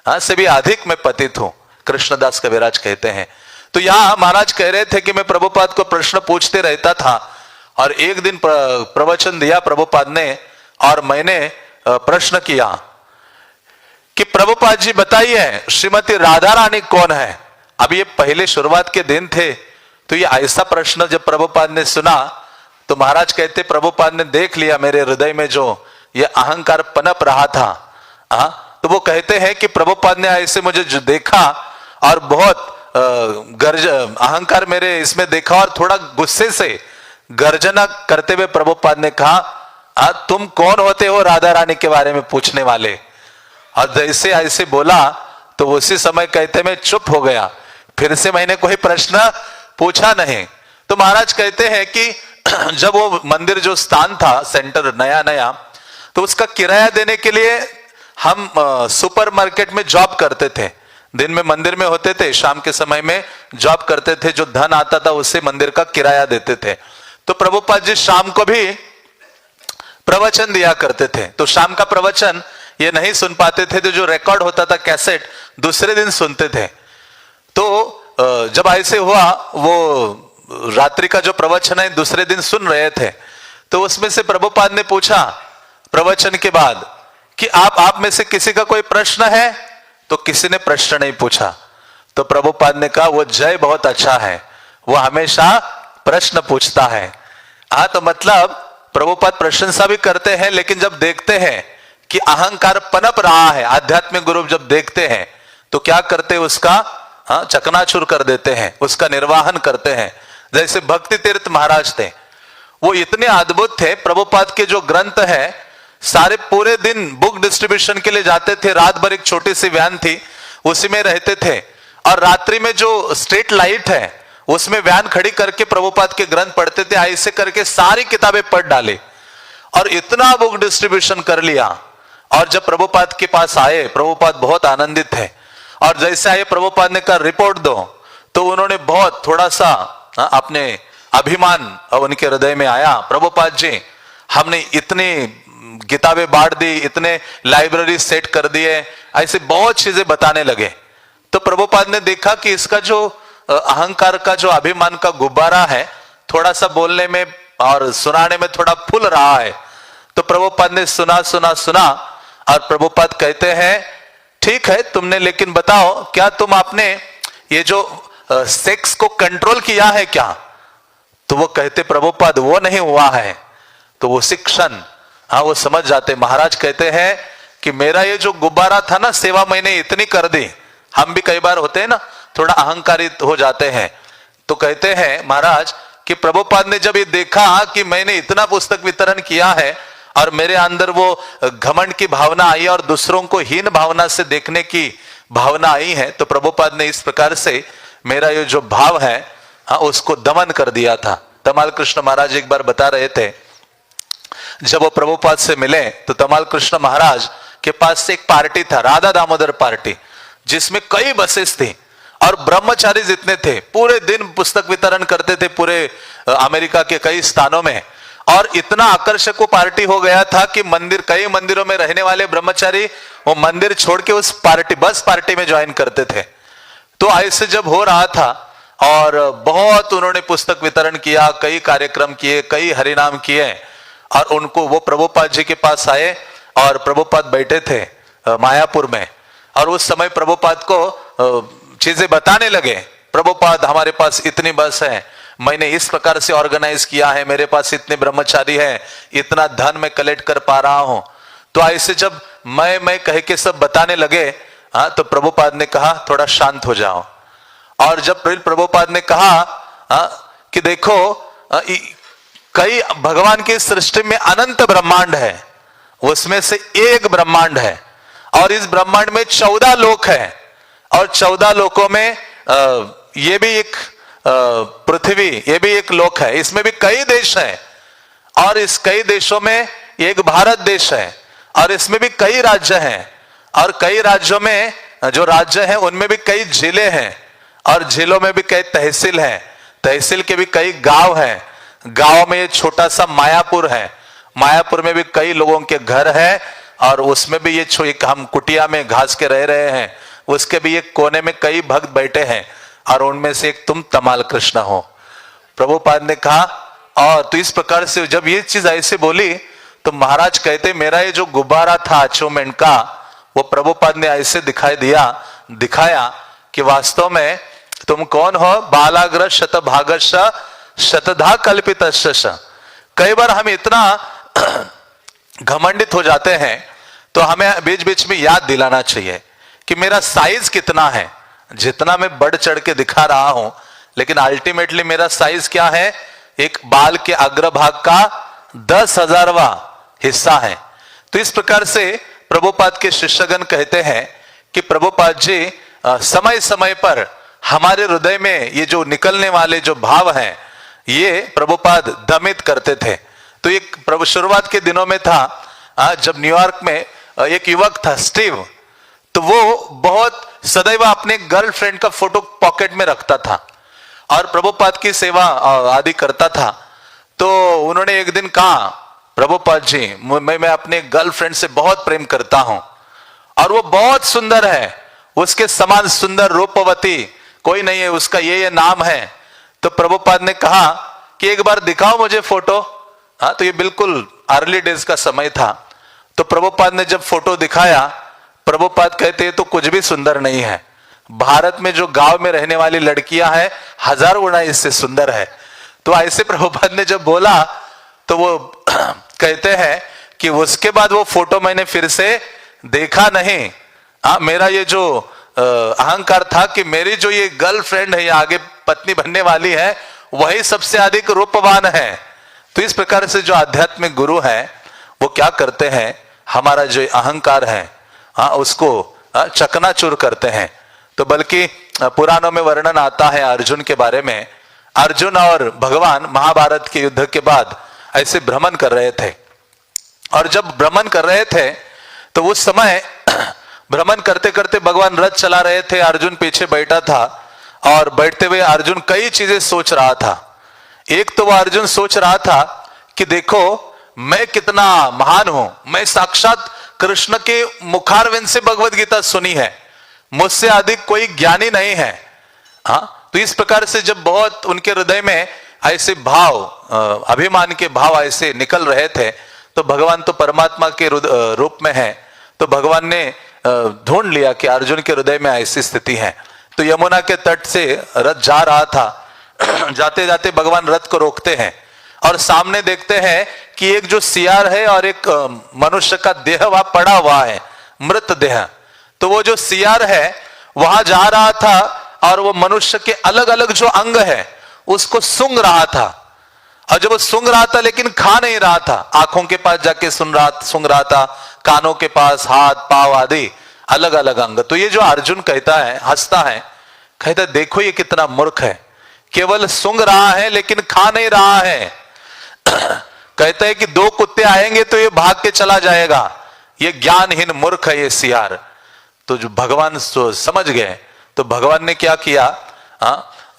से भी अधिक मैं पतित हूं, कृष्णदास कविराज कहते हैं। तो यहां महाराज कह रहे थे कि मैं प्रभुपाद को प्रश्न पूछते रहता था और एक दिन प्रवचन दिया प्रभुपाद ने और मैंने प्रश्न किया कि प्रभुपाद जी बताइए श्रीमती राधा रानी कौन है। अब ये पहले शुरुआत के दिन थे, तो ये ऐसा प्रश्न जब प्रभुपाद ने सुना तो महाराज कहते प्रभुपाद ने देख लिया मेरे हृदय में जो ये अहंकार पनप रहा था। तो वो कहते हैं कि प्रभुपाद ने ऐसे मुझे जो देखा और बहुत अहंकार मेरे इसमें देखा और थोड़ा गुस्से से गर्जना करते हुए प्रभुपाद ने कहा तुम कौन होते हो राधा रानी के बारे में पूछने वाले। और जैसे ऐसे बोला तो उसी समय कहते मैं चुप हो गया, फिर से मैंने कोई प्रश्न पूछा नहीं। तो महाराज कहते हैं कि जब वो मंदिर जो स्थान था सेंटर नया नया, तो उसका किराया देने के लिए हम सुपरमार्केट में जॉब करते थे, दिन में मंदिर में होते थे, शाम के समय में जॉब करते थे, जो धन आता था उससे मंदिर का किराया देते थे। तो प्रभुपाद जी शाम को भी प्रवचन दिया करते थे। तो शाम का प्रवचन ये नहीं सुन पाते थे, तो जो रिकॉर्ड होता था कैसेट दूसरे दिन सुनते थे। तो जब ऐसे हुआ वो रात्रि का जो प्रवचन है दूसरे दिन सुन रहे थे, तो उसमें से प्रभुपाद ने पूछा प्रवचन के बाद कि आप में से किसी का कोई प्रश्न है। तो किसी ने प्रश्न नहीं पूछा। तो प्रभुपाद ने कहा वो जय बहुत अच्छा है, वो हमेशा प्रश्न पूछता है। तो मतलब प्रभुपाद प्रशंसा भी करते हैं, लेकिन जब देखते हैं कि अहंकार पनप रहा है, आध्यात्मिक गुरु जब देखते हैं तो क्या करते हैं, उसका चकनाचूर कर देते हैं, उसका निर्वाहन करते हैं। जैसे भक्ति तीर्थ महाराज थे, वो इतने अद्भुत थे, प्रभुपाद के जो ग्रंथ है सारे पूरे दिन बुक डिस्ट्रीब्यूशन के लिए जाते थे, रात भर एक छोटी सी वैन थी उसी में रहते थे, और रात्रि में जो स्ट्रीट लाइट है उसमें वैन खड़ी करके प्रभुपाद के ग्रंथ पढ़ते थे। ऐसे करके सारी किताबें पढ़ डाले और इतना बुक डिस्ट्रीब्यूशन कर लिया। और जब प्रभुपाद के पास आए, प्रभुपाद बहुत आनंदित थे, और जैसे आए प्रभुपाद ने कहा रिपोर्ट दो, तो उन्होंने बहुत थोड़ा सा अपने अभिमान उनके हृदय में आया, प्रभुपाद जी हमने इतनी किताबें बांट दी, इतने लाइब्रेरी सेट कर दिए, ऐसे बहुत चीजें बताने लगे। तो प्रभुपाद ने देखा कि इसका जो अहंकार का जो अभिमान का गुब्बारा है थोड़ा सा बोलने में और सुनाने में थोड़ा फूल रहा है। तो प्रभुपाद ने सुना सुना सुना और प्रभुपाद कहते हैं ठीक है तुमने, लेकिन बताओ क्या तुम आपने ये जो सेक्स को कंट्रोल किया है क्या। तो वो कहते प्रभुपाद वो नहीं हुआ है। तो वो शिक्षण वो समझ जाते। महाराज कहते हैं कि मेरा ये जो गुब्बारा था ना, सेवा मैंने इतनी कर दी। हम भी कई बार होते हैं ना, थोड़ा अहंकारित हो जाते हैं। तो कहते हैं महाराज कि प्रभुपाद ने जब ये देखा कि मैंने इतना पुस्तक वितरण किया है और मेरे अंदर वो घमंड की भावना आई और दूसरों को हीन भावना से देखने की भावना आई है, तो प्रभुपाद ने इस प्रकार से मेरा ये जो भाव है उसको दमन कर दिया था। तमाल कृष्ण महाराज एक बार बता रहे थे, जब वो प्रभुपाद से मिले तो तमाल कृष्ण महाराज के पास से एक पार्टी था, राधा दामोदर पार्टी, जिसमें कई बसेस थी और ब्रह्मचारी जितने थे पूरे दिन पुस्तक वितरण करते थे पूरे अमेरिका के कई स्थानों में। और इतना आकर्षक वो पार्टी हो गया था कि कई मंदिरों में रहने वाले ब्रह्मचारी वो मंदिर छोड़ के उस बस पार्टी में ज्वाइन करते थे। तो ऐसे जब हो रहा था और बहुत उन्होंने पुस्तक वितरण किया, कई कार्यक्रम किए, कई हरिनाम किए, और उनको वो प्रभुपाद जी के पास आए और प्रभुपाद बैठे थे मायापुर में, और उस समय प्रभुपाद को चीजें बताने लगे। प्रभुपाद, हमारे पास इतनी बस है, मैंने इस प्रकार से ऑर्गेनाइज किया है, मेरे पास इतने ब्रह्मचारी हैं, इतना धन मैं कलेक्ट कर पा रहा हूं। तो ऐसे जब मैं कह के सब बताने लगे, हाँ, तो प्रभुपाद ने कहा थोड़ा शांत हो जाओ। और जब प्रभुपाद ने कहा कि देखो कई भगवान की सृष्टि में अनंत ब्रह्मांड है, उसमें से एक ब्रह्मांड है, और इस ब्रह्मांड में 14 लोक है, और 14 लोकों में ये भी एक पृथ्वी, ये भी एक लोक है, इसमें भी कई देश हैं, और इस कई देशों में एक भारत देश है, और इसमें भी कई राज्य हैं, और कई राज्यों में जो राज्य हैं उनमें भी कई जिले हैं, और जिलों में भी कई तहसील हैं, तहसील के भी कई गांव हैं, गांव में ये छोटा सा मायापुर है, मायापुर में भी कई लोगों के घर है, और उसमें भी ये हम कुटिया में घास के रह रहे हैं, उसके भी एक कोने में कई भक्त बैठे हैं, और उनमें से एक तुम तमाल कृष्ण हो। प्रभुपाद ने कहा, और तो इस प्रकार से जब ये चीज ऐसे बोली तो महाराज कहते मेरा ये जो गुब्बारा था अचीवमेंट का, वो प्रभुपाद ने ऐसे दिखाया कि वास्तव में तुम कौन हो, बालाग्र शतभागश शतधा कल्पित। कई बार हम इतना घमंडित हो जाते हैं तो हमें बीच बीच में याद दिलाना चाहिए कि मेरा साइज कितना है। जितना मैं बढ़ चढ़ के दिखा रहा हूं, लेकिन अल्टीमेटली मेरा साइज क्या है, एक बाल के अग्रभाग का 10,000वां हिस्सा है। तो इस प्रकार से प्रभुपाद के शिष्यगण कहते हैं कि प्रभुपाद जी समय समय पर हमारे हृदय में ये जो निकलने वाले जो भाव हैं, ये प्रभुपाद दमित करते थे। तो एक शुरुआत के दिनों में था, जब न्यूयॉर्क में एक युवक था स्टीव, तो वो बहुत सदैव अपने गर्लफ्रेंड का फोटो पॉकेट में रखता था और प्रभुपाद की सेवा आदि करता था। तो उन्होंने एक दिन कहा, प्रभुपाद जी मैं अपने गर्लफ्रेंड से बहुत प्रेम करता हूं, और वो बहुत सुंदर है, उसके समान सुंदर रूपवती कोई नहीं है, उसका ये नाम है। तो प्रभुपाद ने कहा कि एक बार दिखाओ मुझे फोटो। हाँ, तो ये बिल्कुल अर्ली डेज का समय था। तो प्रभुपाद ने जब फोटो दिखाया, प्रभुपाद कहते तो कुछ भी सुंदर नहीं है, भारत में जो गांव में रहने वाली लड़कियां हैं 1000 गुना इससे सुंदर है। तो ऐसे प्रभुपाद ने जब बोला तो वो कहते हैं कि उसके बाद वो फोटो मैंने फिर से देखा नहीं। मेरा ये जो अहंकार था कि मेरी जो ये गर्लफ्रेंड है या आगे पत्नी बनने वाली है, वही सबसे अधिक रूपवान है। तो इस प्रकार से जो आध्यात्मिक गुरु हैं वो क्या करते हैं, हमारा जो अहंकार है उसको चकनाचूर करते हैं। तो बल्कि पुराणों में वर्णन आता है अर्जुन के बारे में, अर्जुन और भगवान महाभारत के युद्ध के बाद ऐसे भ्रमण कर रहे थे, और जब भ्रमण कर रहे थे तो उस समय भ्रमण करते करते भगवान रथ चला रहे थे, अर्जुन पीछे बैठा था, और बैठते हुए अर्जुन कई चीजें सोच रहा था। एक तो वह अर्जुन सोच रहा था कि देखो मैं कितना महान हूं, मैं साक्षात कृष्ण के मुखारविंद से भगवत गीता सुनी है, मुझसे अधिक कोई ज्ञानी नहीं है। हाँ, तो इस प्रकार से जब बहुत उनके हृदय में ऐसे भाव, अभिमान के भाव ऐसे निकल रहे थे, तो भगवान तो परमात्मा के रूप में है, तो भगवान ने ढूंढ लिया कि अर्जुन के हृदय में ऐसी स्थिति है। तो यमुना के तट से रथ जा रहा था, जाते जाते भगवान रथ को रोकते हैं और सामने देखते हैं कि एक जो सियार है और एक मनुष्य का देह वहां पड़ा हुआ है, मृत देह। तो वो जो सियार है वहां जा रहा था और वो मनुष्य के अलग अलग जो अंग है उसको सूंघ रहा था, और जब वो सूंघ रहा था लेकिन खा नहीं रहा था, आंखों के पास जाके सूंघ रहा था, कानों के पास, हाथ पांव आदि अलग अलग अंग। तो ये जो अर्जुन कहता है, हंसता है, कहता है देखो ये कितना मूर्ख है, केवल सूंघ रहा है लेकिन खा नहीं रहा है। कहते हैं कि 2 कुत्ते आएंगे तो ये भाग के चला जाएगा, ये ज्ञानहीन मूर्ख है ये सियार। तो जो भगवान समझ गए, तो भगवान ने क्या किया,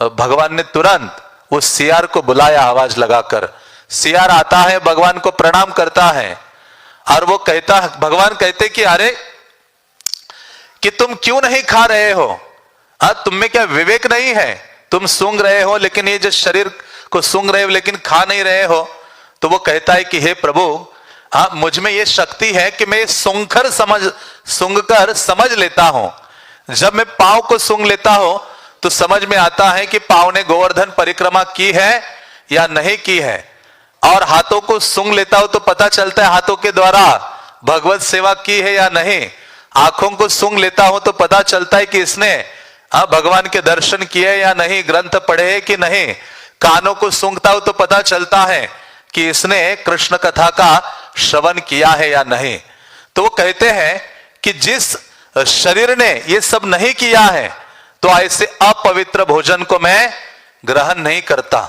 भगवान ने तुरंत उस सियार को बुलाया आवाज लगाकर। सियार आता है, भगवान को प्रणाम करता है और वो कहता, भगवान कहते कि अरे कि तुम क्यों नहीं खा रहे हो, तुम में क्या विवेक नहीं है, तुम सूंघ रहे हो लेकिन ये जो शरीर को सूंघ रहे हो लेकिन खा नहीं रहे हो। तो वो कहता है कि हे प्रभु, मुझ में ये शक्ति है कि मैं सूंघकर समझ लेता हूं। जब मैं पांव को सूंघ लेता हूं तो समझ में आता है कि पांव ने गोवर्धन परिक्रमा की है या नहीं की है, और हाथों को सूंघ लेता हूं तो पता चलता है हाथों के द्वारा भगवत सेवा की है या नहीं। आंखों को सूंघ लेता हूं तो पता चलता है कि इसने भगवान के दर्शन किए या नहीं, ग्रंथ पढ़े है कि नहीं। कानों को सूंघता हूं तो पता चलता है कि इसने कृष्ण कथा का श्रवण किया है या नहीं। तो वो कहते हैं कि जिस शरीर ने ये सब नहीं किया है तो ऐसे अपवित्र भोजन को मैं ग्रहण नहीं करता।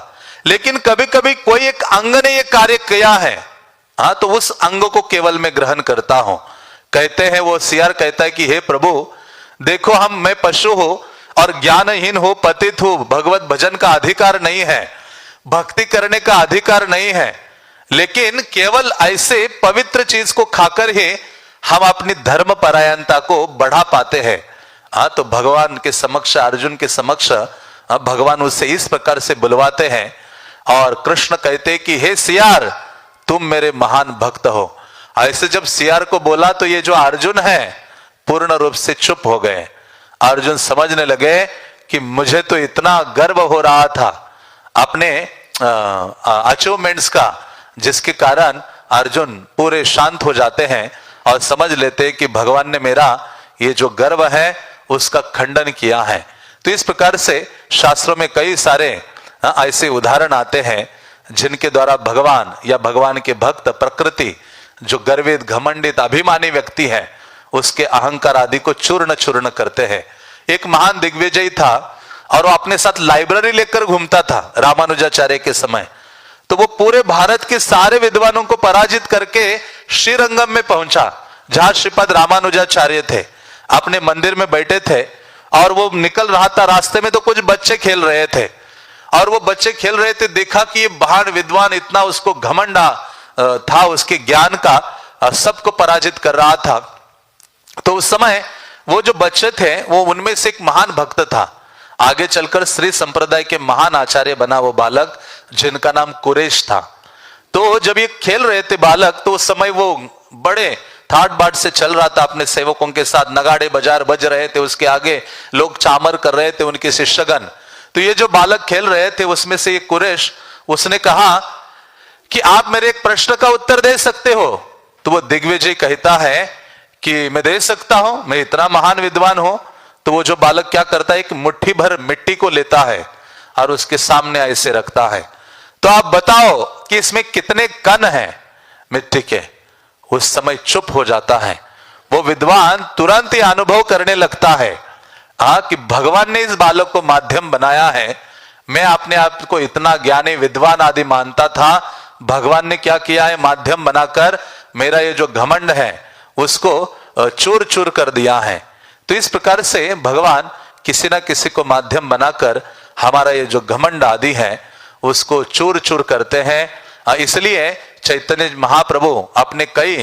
लेकिन कभी कभी कोई एक अंग ने ये कार्य किया है, तो उस अंग को केवल मैं ग्रहण करता हूं। कहते हैं वो सियार कहता है कि हे प्रभु देखो, मैं पशु हूं और ज्ञानहीन हूं, पतित हूं, भगवत भजन का अधिकार नहीं है, भक्ति करने का अधिकार नहीं है, लेकिन केवल ऐसे पवित्र चीज को खाकर ही हम अपनी धर्म परायणता को बढ़ा पाते हैं। तो भगवान के समक्ष, अर्जुन के समक्ष भगवान उससे इस प्रकार से बुलवाते हैं और कृष्ण कहते कि हे सियार, तुम मेरे महान भक्त हो। ऐसे जब सियार को बोला तो ये जो अर्जुन है पूर्ण रूप से चुप हो गए। अर्जुन समझने लगे कि मुझे तो इतना गर्व हो रहा था अपने अचीवमेंट्स का, जिसके कारण अर्जुन पूरे शांत हो जाते हैं और समझ लेते हैं कि भगवान ने मेरा ये जो गर्व है उसका खंडन किया है। तो इस प्रकार से शास्त्रों में कई सारे ऐसे उदाहरण आते हैं जिनके द्वारा भगवान या भगवान के भक्त प्रकृति, जो गर्वित, घमंडित, अभिमानी व्यक्ति है, उसके अहंकार आदि को चूर्ण चूर्ण करते हैं। एक महान दिग्विजयी था और वो अपने साथ लाइब्रेरी लेकर घूमता था रामानुजाचार्य के समय। तो वो पूरे भारत के सारे विद्वानों को पराजित करके श्रीरंगम में पहुंचा, जहां श्रीपद रामानुजाचार्य थे, अपने मंदिर में बैठे थे और वो निकल रहा था। रास्ते में तो कुछ बच्चे खेल रहे थे और वो बच्चे खेल रहे थे, देखा कि ये महान विद्वान, इतना उसको घमंडा था उसके ज्ञान का, सबको पराजित कर रहा था। तो उस समय वो जो बच्चे थे वो उनमें से एक महान भक्त था, आगे चलकर श्री संप्रदाय के महान आचार्य बना वो बालक, जिनका नाम कुरेश था। तो जब ये खेल रहे थे बालक, तो उस समय वो बड़े ठाट बाट से चल रहा था अपने सेवकों के साथ, नगाड़े बाजार बज रहे थे, उसके आगे लोग चामर कर रहे थे उनके शिष्यगण। तो ये जो बालक खेल रहे थे उसमें से ये कुरेश, उसने कहा कि आप मेरे एक प्रश्न का उत्तर दे सकते हो। तो वो दिग्विजय कहता है कि मैं दे सकता हूं, मैं इतना महान विद्वान हूं। तो वो जो बालक क्या करता है, एक मुट्ठी भर मिट्टी को लेता है और उसके सामने ऐसे रखता है, तो आप बताओ कि इसमें कितने कण हैं मिट्टी के। उस समय चुप हो जाता है वो विद्वान, तुरंत ही अनुभव करने लगता है कि भगवान ने इस बालक को माध्यम बनाया है। मैं अपने आप को इतना ज्ञानी विद्वान आदि मानता था, भगवान ने क्या किया है, माध्यम बनाकर मेरा ये जो घमंड है उसको चूर चूर कर दिया है। तो इस प्रकार से भगवान किसी ना किसी को माध्यम बनाकर हमारा ये जो घमंड आदि है उसको चूर चूर करते हैं। इसलिए चैतन्य महाप्रभु अपने कई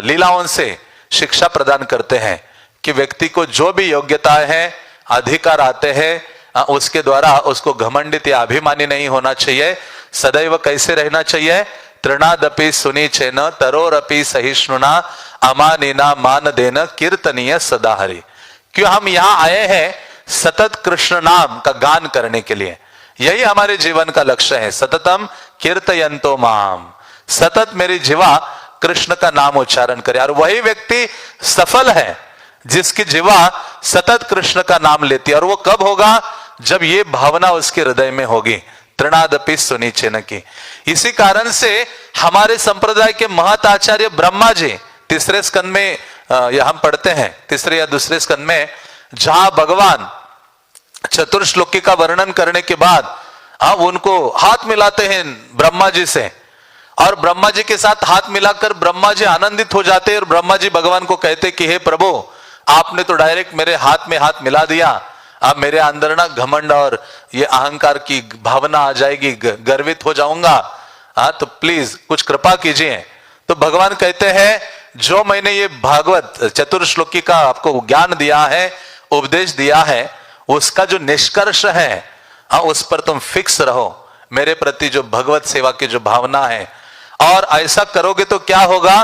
लीलाओं से शिक्षा प्रदान करते हैं कि व्यक्ति को जो भी योग्यताएं हैं, अधिकार आते हैं, उसके द्वारा उसको घमंडित या अभिमानी नहीं होना चाहिए। सदैव कैसे रहना चाहिए, तृणादपि सुनीचेन तरोरपि सहिष्णुना अमानिना मान देन कीर्तनीय सदा हरि। क्यों हम यहाँ आए हैं सतत कृष्ण नाम का गान करने के लिए, यही हमारे जीवन का लक्ष्य है। सततम कीर्तयन्तो माम, सतत मेरी जीवा कृष्ण का नाम उच्चारण करे। और वही व्यक्ति सफल है जिसकी जीवा सतत कृष्ण का नाम लेती है। और वो कब होगा, जब ये भावना उसके हृदय में होगी, तृणादपि सुनीचेन की। इसी कारण से हमारे संप्रदाय के महत आचार्य ब्रह्मा जी, तीसरे स्कंद में यह हम पढ़ते हैं, तीसरे या दूसरे स्कंद में, जहां भगवान चतुर्श्लोकी का वर्णन करने के बाद उनको हाथ मिलाते हैं ब्रह्मा जी से और ब्रह्मा जी के साथ हाथ मिलाकर ब्रह्मा जी आनंदित हो जाते और ब्रह्मा जी भगवान को कहते कि हे प्रभु, आपने तो डायरेक्ट मेरे हाथ में हाथ मिला दिया, अब मेरे अंदर ना घमंड और ये अहंकार की भावना आ जाएगी, गर्वित हो जाऊंगा, तो प्लीज कुछ कृपा कीजिए। तो भगवान कहते हैं जो मैंने ये भागवत चतुर्श्लोकी का आपको ज्ञान दिया है, उपदेश दिया है, उसका जो निष्कर्ष है उस पर तुम फिक्स रहो, मेरे प्रति जो भगवत सेवा की जो भावना है, और ऐसा करोगे तो क्या होगा,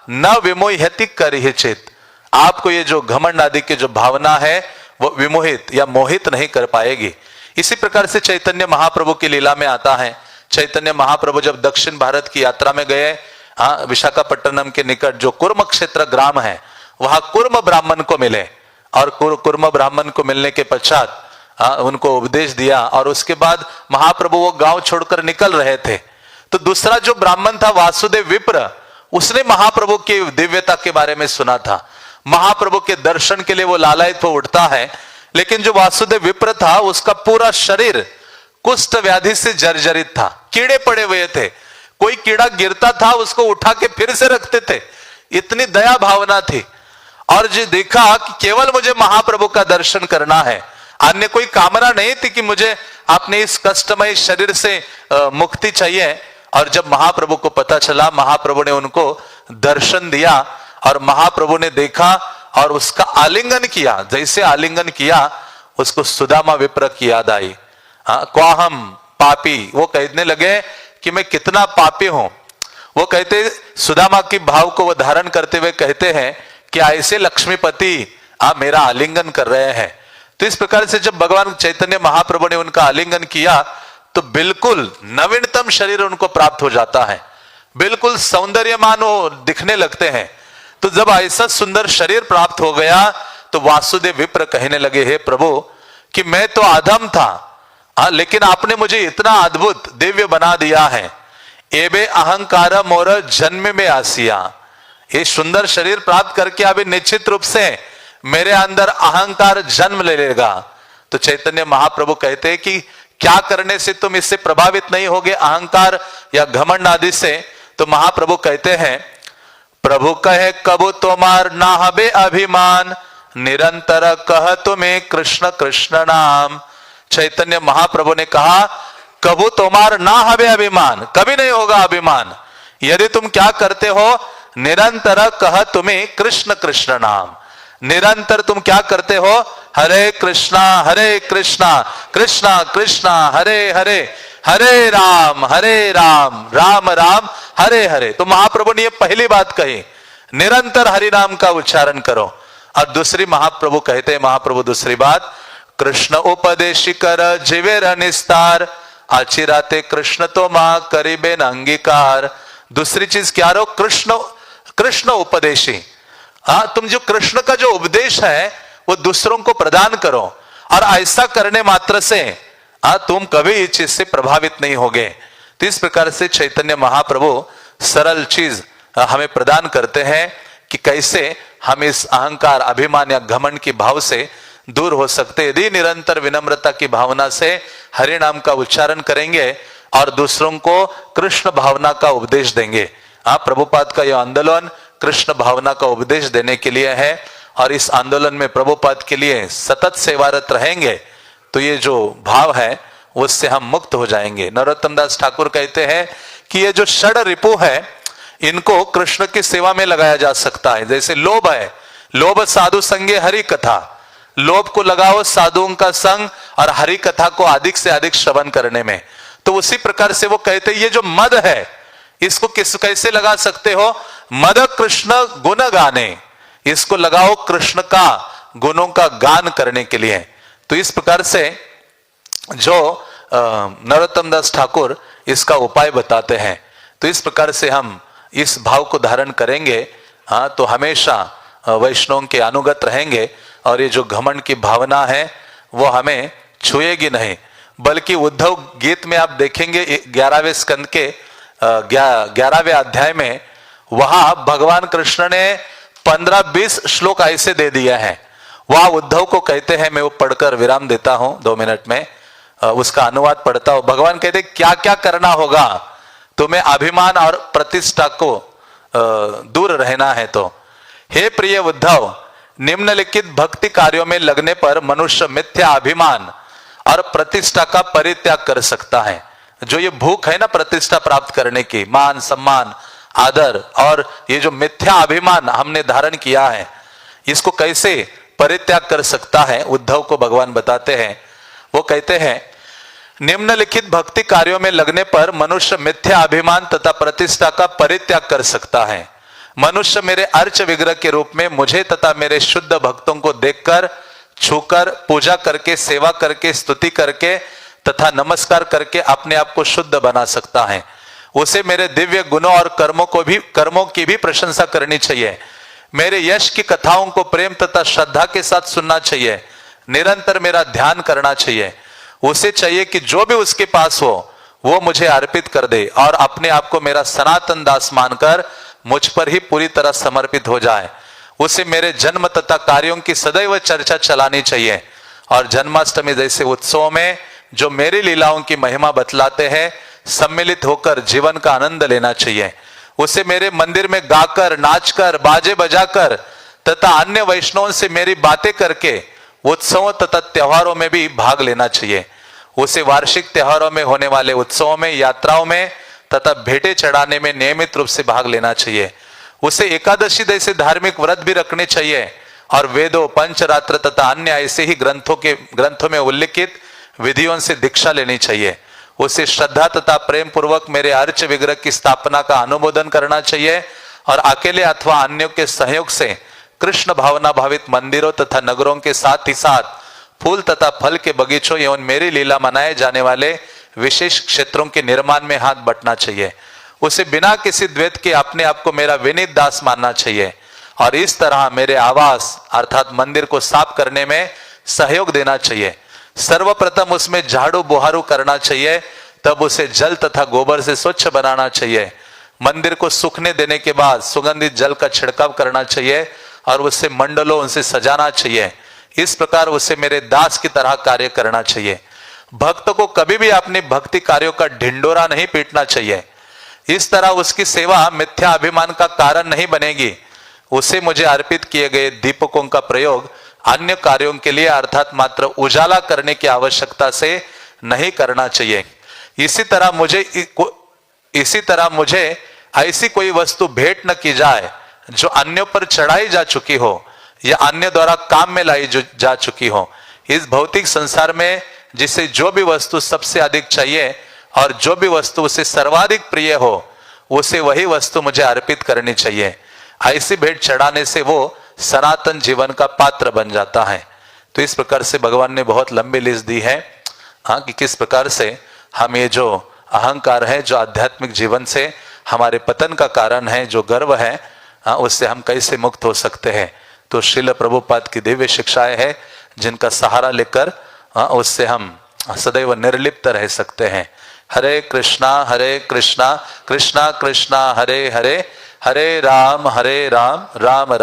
न विमोहति करिहिचित, आपको ये जो घमंड आदि की जो भावना है वो विमोहित या मोहित नहीं कर पाएगी। इसी प्रकार से चैतन्य महाप्रभु की लीला में आता है, चैतन्य महाप्रभु जब दक्षिण भारत की यात्रा में गए, विशाखापट्टनम के निकट जो कुर्म क्षेत्र ग्राम है, वहां कुर्म ब्राह्मण को मिले, और कुर्म ब्राह्मण को मिलने के पश्चात उनको उपदेश दिया, और उसके बाद महाप्रभु वो गांव छोड़कर निकल रहे थे। तो दूसरा जो ब्राह्मण था वासुदेव विप्र, उसने महाप्रभु की दिव्यता के बारे में सुना था, महाप्रभु के दर्शन के लिए वो लालायित हो उठता है। लेकिन जो वासुदेव विप्र था उसका पूरा शरीर कुष्ठ व्याधि से जर्जरित था, कीड़े पड़े हुए थे, कोई कीड़ा गिरता था उसको उठा के फिर से रखते थे, इतनी दया भावना थी। और जो देखा कि केवल मुझे महाप्रभु का दर्शन करना है, अन्य कोई कामना नहीं थी कि मुझे अपने इस कष्टमय शरीर से मुक्ति चाहिए। और जब महाप्रभु को पता चला, महाप्रभु ने उनको दर्शन दिया और महाप्रभु ने देखा और उसका आलिंगन किया। जैसे आलिंगन किया उसको सुदामा विप्र की याद आई। क्वाहम पापी, वो कहने लगे कि मैं कितना पापी हूं। वो कहते, सुदामा की भाव को वो धारण करते हुए कहते हैं कि ऐसे लक्ष्मीपति मेरा आलिंगन कर रहे हैं। तो इस प्रकार से जब भगवान चैतन्य महाप्रभु ने उनका आलिंगन किया तो बिल्कुल नवीनतम शरीर उनको प्राप्त हो जाता है, बिल्कुल सौंदर्यमान वो दिखने लगते हैं। तो जब ऐसा सुंदर शरीर प्राप्त हो गया तो वासुदेव विप्र कहने लगे, हे प्रभु कि मैं तो अधम था, लेकिन आपने मुझे इतना अद्भुत दिव्य बना दिया है। एबे अहंकार मोर जन्म में आसिया, ये सुंदर शरीर प्राप्त करके अभी निश्चित रूप से मेरे अंदर अहंकार जन्म ले लेगा। तो चैतन्य महाप्रभु कहते हैं कि क्या करने से तुम इससे प्रभावित नहीं होगे, अहंकार या घमंड आदि से। तो महाप्रभु कहते हैं, प्रभु कहे कबू तोमार ना हबे अभिमान, निरंतर कह तुम्हें कृष्ण कृष्ण नाम। चैतन्य महाप्रभु ने कहा, कबू तोमार ना हबे अभिमान, कभी नहीं होगा अभिमान, यदि तुम क्या करते हो, निरंतर कह तुम्हें कृष्ण कृष्ण नाम, निरंतर तुम क्या करते हो, हरे कृष्णा कृष्णा कृष्णा हरे हरे, हरे राम राम राम हरे हरे। तो महाप्रभु ने ये पहली बात कही, निरंतर हरि नाम का उच्चारण करो। और दूसरी महाप्रभु कहते हैं, महाप्रभु दूसरी बात, कृष्ण उपदेशी कर जीवेर निस्तार, आचिराते कृष्ण तो मां करीबे न अंगीकार। दूसरी चीज क्या रो, कृष्ण उपदेशी, तुम जो कृष्ण का जो उपदेश है वो दूसरों को प्रदान करो, और ऐसा करने मात्र से तुम कभी इस चीज से प्रभावित नहीं होगे। तो इस प्रकार से चैतन्य महाप्रभु सरल चीज हमें प्रदान करते हैं कि कैसे हम इस अहंकार, अभिमान या घमंड की भाव से दूर हो सकते। यदि निरंतर विनम्रता की भावना से हरि नाम का उच्चारण करेंगे और दूसरों को कृष्ण भावना का उपदेश देंगे। प्रभुपाद का यह आंदोलन कृष्ण भावना का उपदेश देने के लिए है, और इस आंदोलन में प्रभुपाद के लिए सतत सेवारत रहेंगे तो ये जो भाव है उससे हम मुक्त हो जाएंगे। नरोत्तम दास ठाकुर कहते हैं कि ये जो षड रिपु है इनको कृष्ण की सेवा में लगाया जा सकता है। जैसे लोभ है, लोभ साधु संगे हरि कथा, लोभ को लगाओ साधुओं का संग और हरि कथा को अधिक से अधिक श्रवण करने में। तो उसी प्रकार से वो कहते हैं ये जो मद है इसको कैसे लगा सकते हो, मद कृष्ण गुण गाने, इसको लगाओ कृष्ण का गुणों का गान करने के लिए। तो इस प्रकार से जो नरोत्तम दास ठाकुर इसका उपाय बताते हैं, तो इस प्रकार से हम इस भाव को धारण करेंगे तो हमेशा वैष्णवों के अनुगत रहेंगे, और ये जो घमंड की भावना है वो हमें छुएगी नहीं। बल्कि उद्धव गीत में आप देखेंगे 11वें स्कंद के 11वें अध्याय में, वहां भगवान कृष्ण ने 15-20 श्लोक ऐसे दे दिया है। वहां उद्धव को कहते हैं, मैं वो पढ़कर विराम देता हूं 2 मिनट में, उसका अनुवाद पढ़ता हूं। भगवान कहते क्या क्या करना होगा, तुम्हें अभिमान और प्रतिष्ठा को दूर रहना है तो हे प्रिय उद्धव, निम्नलिखित भक्ति कार्यों में लगने पर मनुष्य मिथ्या अभिमान और प्रतिष्ठा का परित्याग कर सकता है। जो ये भूख है ना प्रतिष्ठा प्राप्त करने की, मान सम्मान आदर, और ये जो मिथ्या अभिमान हमने धारण किया है, इसको कैसे परित्याग कर सकता है उद्धव को भगवान बताते हैं। वो कहते हैं निम्नलिखित भक्ति कार्यों में लगने पर मनुष्य मिथ्या अभिमान तथा प्रतिष्ठा का परित्याग कर सकता है। मनुष्य मेरे अर्च विग्रह के रूप में मुझे तथा मेरे शुद्ध भक्तों को देखकर, छूकर, पूजा करके, सेवा करके, स्तुति करके तथा नमस्कार करके अपने आप को शुद्ध बना सकता है। उसे मेरे दिव्य गुणों और कर्मों की भी प्रशंसा करनी चाहिए। मेरे यश की कथाओं को प्रेम तथा श्रद्धा के साथ सुनना चाहिए। निरंतर मेरा ध्यान करना चाहिए। उसे चाहिए कि जो भी उसके पास हो वो मुझे अर्पित कर दे और अपने आप को मेरा सनातन दास मानकर मुझ पर ही पूरी तरह समर्पित हो जाए। उसे मेरे जन्म तथा कार्यों की सदैव चर्चा चलानी चाहिए और जन्माष्टमी जैसे उत्सवों में जो मेरी लीलाओं की महिमा बतलाते हैं, सम्मिलित होकर जीवन का आनंद लेना चाहिए। उसे मेरे मंदिर में गाकर, नाचकर, बाजे बजाकर तथा अन्य वैष्णवों से मेरी बातें करके उत्सवों तथा त्योहारों में भी भाग लेना चाहिए। उसे वार्षिक त्योहारों में होने वाले उत्सवों में, यात्राओं में तथा भेंटे चढ़ाने में नियमित रूप से भाग लेना चाहिए। उसे एकादशी जैसे धार्मिक व्रत भी रखने चाहिए और वेदों, पंचरात्र तथा अन्य ऐसे ही ग्रंथों में उल्लिखित विधियों से दीक्षा लेनी चाहिए। उसे श्रद्धा तथा प्रेम पूर्वक मेरे अर्च विग्रह की स्थापना का अनुमोदन करना चाहिए और अकेले अथवा अन्यों के सहयोग से कृष्ण भावना भावित मंदिरों तथा नगरों के साथ ही साथ फूल तथा फल के बगीचों एवं मेरी लीला मनाए जाने वाले विशेष क्षेत्रों के निर्माण में हाथ बंटना चाहिए। उसे बिना किसी द्वैत के अपने आप को मेरा विनीत दास मानना चाहिए और इस तरह मेरे आवास अर्थात मंदिर को साफ करने में सहयोग देना चाहिए। सर्वप्रथम उसमें झाड़ू बुहारू करना चाहिए, तब उसे जल तथा गोबर से स्वच्छ बनाना चाहिए। मंदिर को सूखने देने के बाद सुगंधित जल का छिड़काव करना चाहिए और उससे मंडलों उनसे सजाना चाहिए। इस प्रकार उसे मेरे दास की तरह कार्य करना चाहिए। भक्त को कभी भी अपने भक्ति कार्यों का ढिंडोरा नहीं पीटना चाहिए। इस तरह उसकी सेवा मिथ्या अभिमान का कारण नहीं बनेगी। उसे मुझे अर्पित किए गए दीपकों का प्रयोग अन्य कार्यों के लिए अर्थात मात्र उजाला करने की आवश्यकता से नहीं करना चाहिए। इसी तरह मुझे ऐसी कोई वस्तु भेंट न की जाए जो अन्यों पर चढ़ाई जा चुकी हो या अन्य द्वारा काम में लाई जा चुकी हो। इस भौतिक संसार में जिसे जो भी वस्तु सबसे अधिक चाहिए और जो भी वस्तु उसे सर्वाधिक प्रिय हो, उसे वही वस्तु मुझे अर्पित करनी चाहिए। ऐसी भेंट चढ़ाने से वो सनातन जीवन का पात्र बन जाता है। तो इस प्रकार से भगवान ने बहुत लंबी लिस्ट दी है कि किस प्रकार से हम ये जो अहंकार है, जो आध्यात्मिक जीवन से हमारे पतन का कारण है, जो गर्व है, उससे हम कैसे मुक्त हो सकते हैं। तो श्रील प्रभुपाद की दिव्य शिक्षाएं हैं जिनका सहारा लेकर उससे हम सदैव निर्लिप्त रह सकते हैं। हरे कृष्णा कृष्णा कृष्णा हरे हरे, हरे राम राम राम।